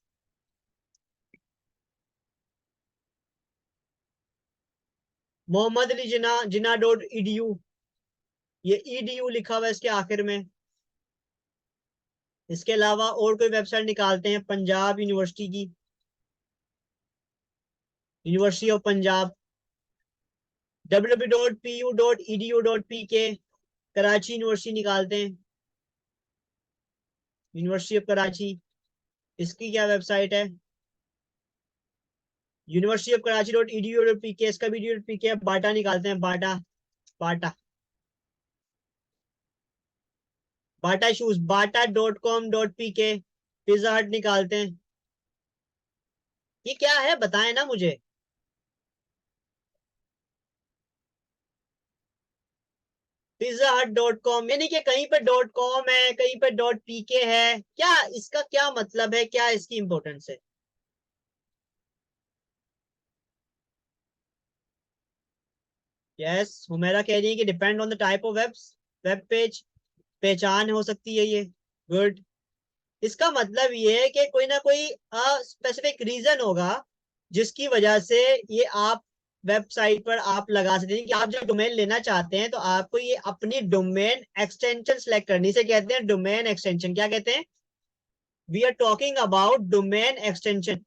मोहम्मद अली जिना, जिना.edu। ये edu लिखा हुआ है इसके आखिर में। इसके अलावा और कोई वेबसाइट निकालते हैं, पंजाब यूनिवर्सिटी की, university of Punjab, www.pu.edu.pk। Karachi university निकालते हैं, यूनिवर्सिटी ऑफ कराची। इसकी क्या वेबसाइट है? University of Karachi dot edu dot pk, इसका भी pk है। बाटा निकालते हैं, बाटा, बाटा, बाटा शूज, bata.com.pk। पिज्जा हट निकालते हैं। ये क्या है बताएं ना मुझे। pizzahut.com, यानी कि कहीं पे .com है, कहीं पे .pk है। क्या इसका क्या मतलब है, क्या इसकी इंपॉर्टेंस है? यस, हुमेरा कह रही है कि depend on the type of web page, पहचान हो सकती है ये। गुड। इसका मतलब ये है कि कोई ना कोई स्पेसिफिक रीजन होगा जिसकी वजह से ये आप वेबसाइट पर आप लगा सकते हैं कि आप जो डोमेन लेना चाहते हैं तो आपको ये अपनी डोमेन एक्सटेंशन सेलेक्ट करनी से कहते हैं डोमेन एक्सटेंशन। क्या कहते हैं? We are talking about domain extension.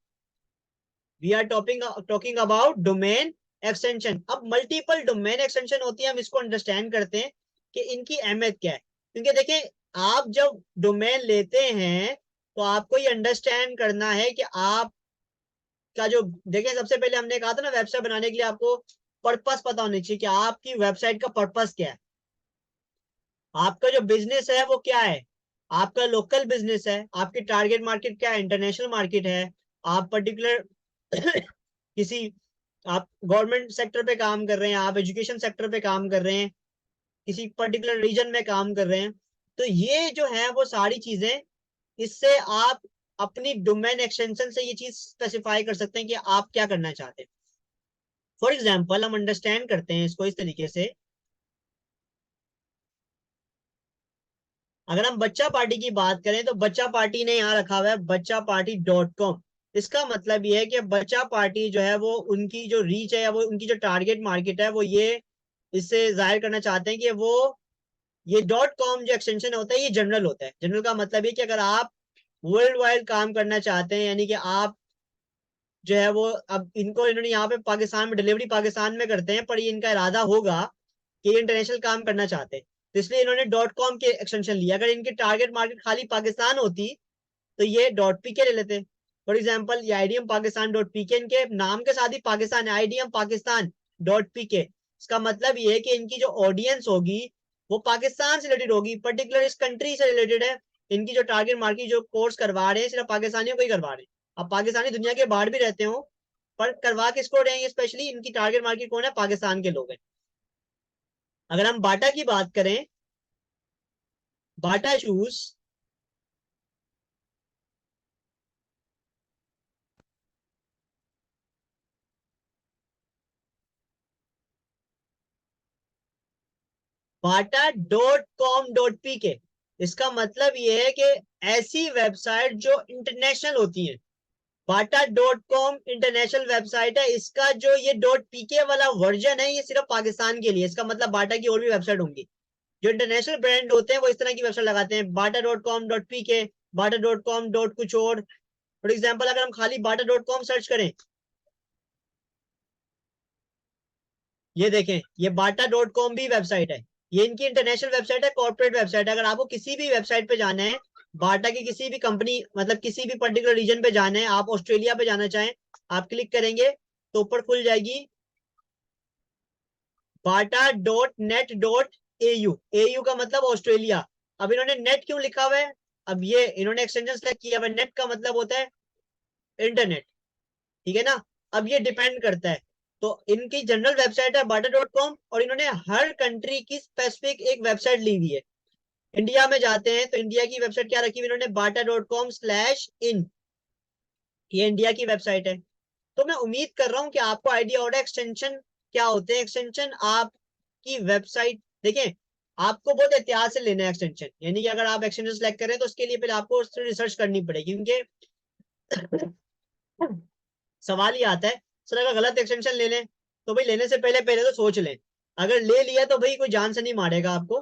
We are talking about domain extension. अब मल्टीपल डोमेन एक्सटेंशन होती है, हम इसको अंडरस्टैंड करते हैं कि इनकी अहमियत क्या है। क्योंकि देखें, आप जब डोमेन लेते हैं तो आपको ये अंडरस्टैंड करना है कि आप का जो, देखें सबसे पहले हमने कहा था ना, वेबसाइट बनाने के लिए आपको पर्पस पता होनी चाहिए कि आपकी वेबसाइट का पर्पस क्या है। आपका जो बिजनेस है वो क्या है? आपका लोकल बिजनेस है, आपकी टारगेट मार्केट क्या है, इंटरनेशनल मार्केट है, आप पर्टिकुलर किसी, आप गवर्नमेंट सेक्टर पे काम कर रहे हैं, आप एजुकेशन सेक्टर पे काम कर रहे हैं, किसी पर्टिकुलर रीजन में काम कर रहे हैं। तो ये जो है वो सारी चीजें, इससे आप अपनी डोमेन एक्सटेंशन से ये चीज स्पेसिफाई कर सकते हैं कि आप क्या करना चाहते हैं। फॉर एग्जाम्पल हम अंडरस्टैंड करते हैं इसको इस तरीके से। अगर हम बच्चा पार्टी की बात करें तो बच्चा पार्टी ने यहाँ रखा हुआ है बच्चा पार्टी .com। इसका मतलब ये है कि बच्चा पार्टी जो है वो उनकी जो रीच है या वो उनकी जो टारगेट मार्केट है वो ये इससे जाहिर करना चाहते हैं कि वो ये .com जो एक्सटेंशन होता है ये जनरल होता है। जनरल का मतलब ये कि अगर आप वर्ल्ड वाइड काम करना चाहते हैं, यानी कि आप जो है वो, अब इनको इन्होंने यहाँ पे पाकिस्तान में डिलीवरी पाकिस्तान में करते हैं, पर ये इनका इरादा होगा कि ये इंटरनेशनल काम करना चाहते हैं, तो इसलिए इन्होंने .com के एक्सटेंशन लिया। अगर इनकी टारगेट मार्केट खाली पाकिस्तान होती तो ये .pk ले लेते। फॉर एग्जाम्पल ये IDM पाकिस्तान .pk, इनके नाम के साथ ही पाकिस्तान है, IDM पाकिस्तान .pk। इसका मतलब ये है कि इनकी जो ऑडियंस होगी वो पाकिस्तान से रिलेटेड होगी, पर्टिकुलर इस कंट्री से रिलेटेड है। इनकी जो टारगेट मार्केट जो कोर्स करवा रहे हैं सिर्फ पाकिस्तानियों को ही करवा रहे हैं। अब पाकिस्तानी दुनिया के बाहर भी रहते हो, पर करवा किसको रहे हैं, स्पेशली इनकी टारगेट मार्केट कौन है, पाकिस्तान के लोग हैं। अगर हम बाटा की बात करें, बाटा शूज, bata.com.pk, इसका मतलब ये है कि ऐसी वेबसाइट जो इंटरनेशनल होती है। bata.com इंटरनेशनल वेबसाइट है, इसका जो ये .pk वाला वर्जन है ये सिर्फ पाकिस्तान के लिए। इसका मतलब बाटा की और भी वेबसाइट होंगी, जो इंटरनेशनल ब्रांड होते हैं वो इस तरह की वेबसाइट लगाते हैं, bata.com.pk, bata.com कुछ और। फॉर एग्जाम्पल अगर हम खाली bata.com सर्च करें, ये देखें, ये bata.com भी वेबसाइट है, ये इनकी इंटरनेशनल वेबसाइट है, कॉर्पोरेट वेबसाइट है। अगर आपको किसी भी वेबसाइट पे जाना है, बाटा की किसी भी कंपनी, मतलब किसी भी पर्टिकुलर रीजन पे जाना है, आप ऑस्ट्रेलिया पे जाना चाहें, आप क्लिक करेंगे तो ऊपर खुल जाएगी bata.net.au। au का मतलब ऑस्ट्रेलिया। अब इन्होंने नेट क्यों लिखा हुआ है? अब ये इन्होंने एक्सटेंशन सेलेक्ट किया हुआ है, नेट का मतलब होता है इंटरनेट, ठीक है ना। अब ये डिपेंड करता है, तो इनकी जनरल वेबसाइट है bata.com, और इन्होंने हर कंट्री की स्पेसिफिक एक वेबसाइट ली हुई है। इंडिया में जाते हैं तो इंडिया की वेबसाइट क्या रखी हुई इन्होंने, bata.com/in, ये इंडिया की वेबसाइट है। तो मैं उम्मीद कर रहा हूं कि आपको आइडिया हो रहा है एक्सटेंशन क्या होते हैं। एक्सटेंशन आपकी वेबसाइट, देखें, आपको बहुत एहतियात से लेना है एक्सटेंशन, यानी कि अगर आप एक्सटेंशन सेलेक्ट करें तो उसके लिए पहले आपको रिसर्च करनी पड़ेगी, क्योंकि सवाल ये आता है सर अगर गलत एक्सटेंशन ले लें तो भाई लेने से पहले पहले तो सोच लें। अगर ले लिया तो भाई कोई जान से नहीं मारेगा आपको।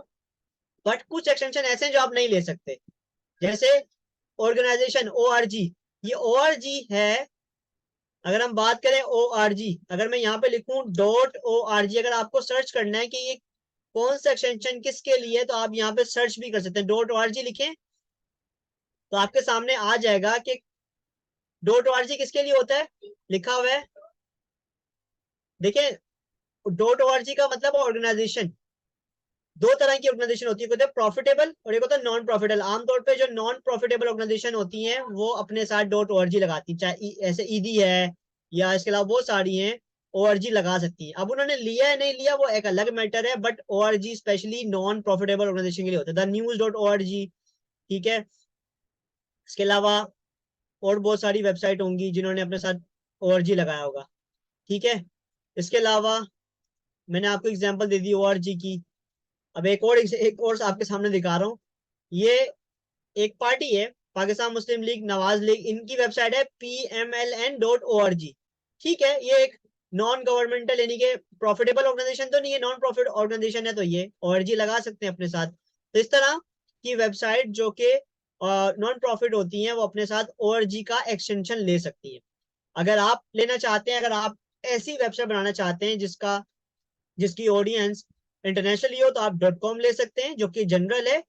बट कुछ एक्सटेंशन ऐसे हैं जो आप नहीं ले सकते, जैसे ऑर्गेनाइजेशन ORG, ये ORG है। अगर हम बात करें ORG, अगर मैं यहाँ पे लिखूं .org, अगर आपको सर्च करना है कि ये कौन सा एक्सटेंशन किसके लिए, तो आप यहाँ पे सर्च भी कर सकते हैं, .org लिखें तो आपके सामने आ जाएगा कि डॉट ओआरजी किसके लिए होता है, लिखा हुआ है, देखिए डॉट ओआरजी का मतलब ऑर्गेनाइजेशन, दो तरह की ऑर्गेनाइजेशन होती है, एक होता है प्रॉफिटेबल और एक होता है नॉन प्रॉफिटेबल। आमतौर पे जो नॉन प्रॉफिटेबल ऑर्गेनाइजेशन होती हैं वो अपने साथ डॉट ओआरजी लगाती हैं, चाहे ऐसे ईदी है या इसके अलावा बहुत सारी हैं, ओआरजी लगा सकती है। अब उन्होंने लिया है नहीं लिया वो एक अलग मैटर है, but ORG specially non profitable organisation के लिए होता है, द न्यूज डॉट ओआरजी, ठीक है। इसके अलावा और बहुत सारी वेबसाइट होंगी जिन्होंने अपने साथ ओआरजी लगाया होगा, ठीक है। इसके अलावा मैंने आपको एग्जांपल दे दी ओआरजी की। अब एक और आपके सामने दिखा रहा हूँ, ये एक पार्टी है पाकिस्तान मुस्लिम लीग नवाज लीग, इनकी वेबसाइट है PMLN.org, ठीक है। ये एक नॉन गवर्नमेंटल यानी कि प्रॉफिटेबल ऑर्गेनाइजेशन तो नहीं है, नॉन प्रॉफिट ऑर्गेनाइजेशन है, तो ये ओआरजी लगा सकते हैं अपने साथ। तो इस तरह की वेबसाइट जो कि नॉन प्रॉफिट होती हैं वो अपने साथ ओआरजी का एक्सटेंशन ले सकती है। अगर आप लेना चाहते हैं, अगर आप ऐसी वेबसाइट बनाना चाहते हैं जिसकी ऑडियंस इंटरनेशनली हो, तो आप .com ले सकते हैं जो कि जनरल है,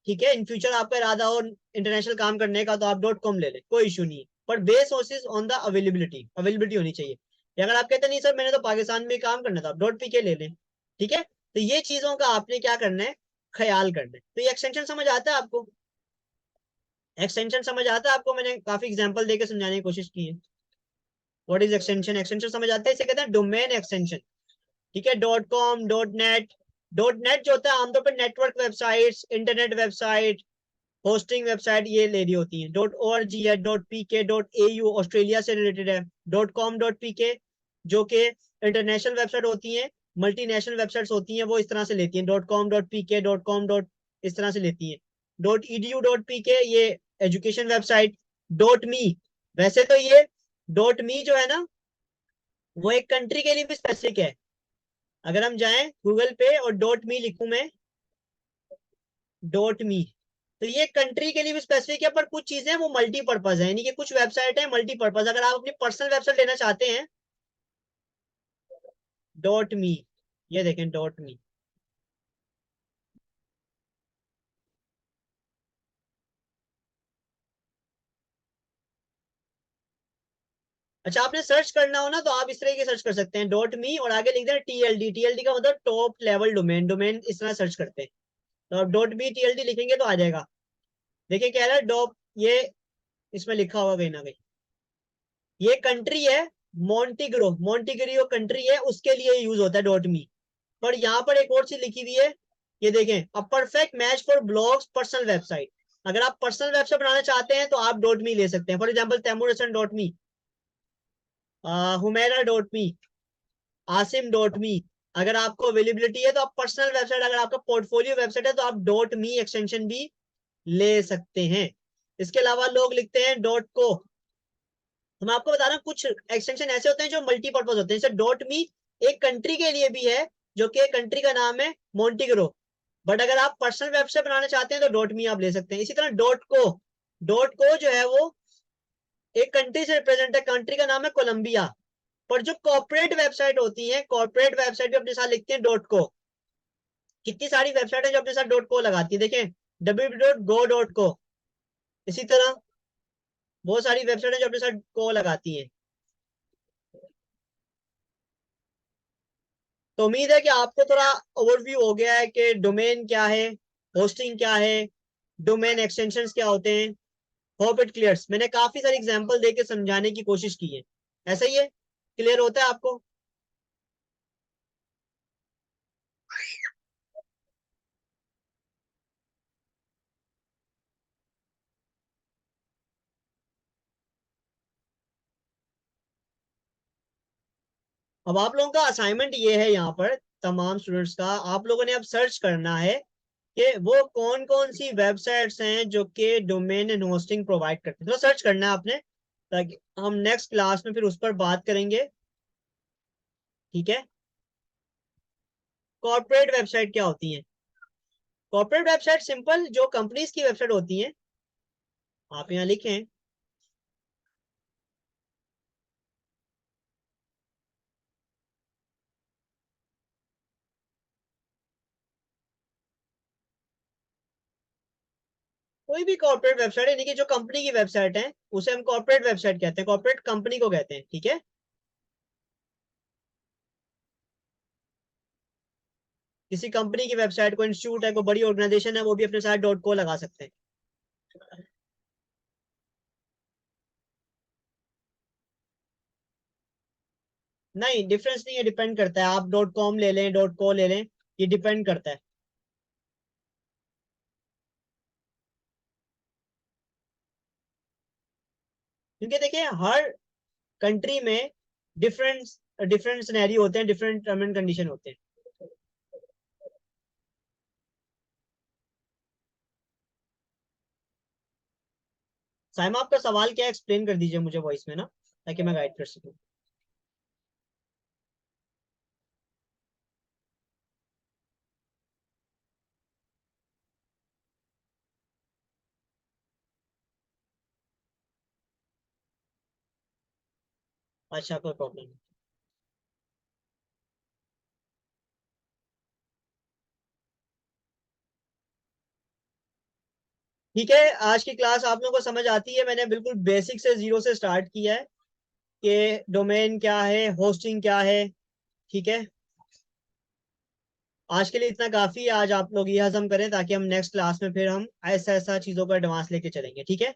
ठीक है। इन फ्यूचर आपका इरादा हो इंटरनेशनल काम करने का तो आप .com ले लें, कोई इशू नहीं है, पर base sources on the availability होनी चाहिए। या अगर आप कहते नहीं सर मैंने तो पाकिस्तान में काम करना था, आप .pk ले लें, ठीक है। तो ये चीजों का आपने क्या करना है, ख्याल करना है। तो ये एक्सटेंशन समझ आता है आपको, एक्सटेंशन समझ आता है आपको, मैंने काफी एग्जांपल देके समझाने की कोशिश की है। व्हाट इज एक्सटेंशन, एक्सटेंशन समझ आता है, इसे कहते हैं डोमेन एक्सटेंशन, ठीक है। .com .net जो होता है आमतौर पर network websites, internet website, hosting website ये ले रही होती हैं। .org है, .pk .au ऑस्ट्रेलिया से रिलेटेड है, .com.pk जो कि इंटरनेशनल वेबसाइट होती हैं, मल्टीनेशनल वेबसाइट्स होती हैं, वो इस तरह से लेती हैं, .com.pk .com इस तरह से लेती हैं। .edu.pk ये एजुकेशन वेबसाइट। .me वैसे तो ये .me जो है ना वो एक कंट्री के लिए भी स्पेसिफिक है। अगर हम जाएं गूगल पे और .me लिखूं मैं, .me, तो ये कंट्री के लिए भी स्पेसिफिक है, पर कुछ चीजें वो मल्टीपर्पज है, यानी कि कुछ वेबसाइट है मल्टीपर्पज। अगर आप अपनी पर्सनल वेबसाइट लेना चाहते हैं .me, ये देखें .me, अच्छा आपने सर्च करना हो ना तो आप इस तरह के सर्च कर सकते हैं .me और आगे लिख दें TLD, TLD का मतलब टॉप लेवल डोमेन, डोमेन इस तरह सर्च करते हैं, तो आप .me TLD लिखेंगे तो आ जाएगा। देखिए क्या है डॉप, ये इसमें लिखा होगा कहीं ना कहीं, ये कंट्री है मोन्टीग्रो, मोन्टीग्रियो कंट्री है, उसके लिए यूज होता है .me। पर यहाँ पर एक और चीज लिखी हुई है, ये देखें, a perfect match for blogs personal website. अगर आप पर्सनल वेबसाइट बनाना चाहते हैं तो आप .me ले सकते हैं, for example Taimur Hasan .me, Humaira .me, Asim .me। अगर आपको अवेलेबिलिटी है तो आप पर्सनल वेबसाइट, अगर आपका पोर्टफोलियो वेबसाइट है तो आप .me एक्सटेंशन भी ले सकते हैं। इसके अलावा लोग लिखते हैं .co, तो मैं आपको बता रहा हूँ कुछ एक्सटेंशन ऐसे होते हैं जो मल्टीपर्पज होते हैं, जैसे .me एक कंट्री के लिए भी है जो कि कंट्री का नाम है मोन्टीग्रो, बट अगर आप पर्सनल वेबसाइट बनाना चाहते हैं तो .me आप ले सकते हैं। इसी तरह .co जो है वो एक कंट्री से रिप्रेजेंट है, कंट्री का नाम है कोलंबिया, पर जो कॉर्पोरेट वेबसाइट होती है, कॉर्पोरेट वेबसाइट भी अपने साथ लिखते हैं .co। कितनी सारी वेबसाइट है जो अपने साथ .co लगाती है, देखें www.go.co, इसी तरह बहुत सारी वेबसाइट है जो अपने साथ को लगाती है। तो उम्मीद है कि आपको थोड़ा ओवरव्यू हो गया है कि डोमेन क्या है, होस्टिंग क्या है, डोमेन एक्सटेंशंस क्या होते हैं। होप इट क्लियर्स, मैंने काफी सारी एग्जांपल देके समझाने की कोशिश की है, ऐसा ही है, क्लियर होता है आपको। अब आप लोगों का असाइनमेंट ये है यहाँ पर तमाम स्टूडेंट्स का, आप लोगों ने अब सर्च करना है कि वो कौन कौन सी वेबसाइट्स हैं जो कि डोमेन एंड होस्टिंग प्रोवाइड करते हैं, तो सर्च करना है आपने, ताकि हम नेक्स्ट क्लास में फिर उस पर बात करेंगे, ठीक है। कॉर्पोरेट वेबसाइट क्या होती है, कॉर्पोरेट वेबसाइट सिंपल जो कंपनीज की वेबसाइट होती हैं, आप यहाँ लिखें कोई भी कॉर्पोरेट वेबसाइट है, यानी कि जो कंपनी की वेबसाइट है उसे हम कॉर्पोरेट वेबसाइट कहते हैं, कॉर्पोरेट कंपनी को कहते हैं, ठीक है। किसी कंपनी की वेबसाइट, को इंस्टीट्यूट है, कोई बड़ी ऑर्गेनाइजेशन है, वो भी अपने साथ डॉट को लगा सकते हैं। नहीं, डिफरेंस नहीं है, डिपेंड करता है, आप डॉट कॉम ले लें, डॉट को ले लें, ये डिपेंड करता है। क्योंकि देखिए हर कंट्री में डिफरेंट डिफरेंट सिनेरियो होते हैं, डिफरेंट टर्म एंड कंडीशन होते हैं। साइमा, आपका सवाल क्या, एक्सप्लेन कर दीजिए मुझे वॉइस में ना, ताकि मैं गाइड कर सकूं। अच्छा, कोई प्रॉब्लम नहीं। ठीक है, आज की क्लास आप लोगों को समझ आती है, मैंने बिल्कुल बेसिक से, जीरो से स्टार्ट किया है कि डोमेन क्या है, होस्टिंग क्या है, ठीक है। आज के लिए इतना काफी है, आज आप लोग ये हजम करें ताकि हम नेक्स्ट क्लास में फिर हम ऐसा ऐसा चीजों को एडवांस लेके चलेंगे, ठीक है।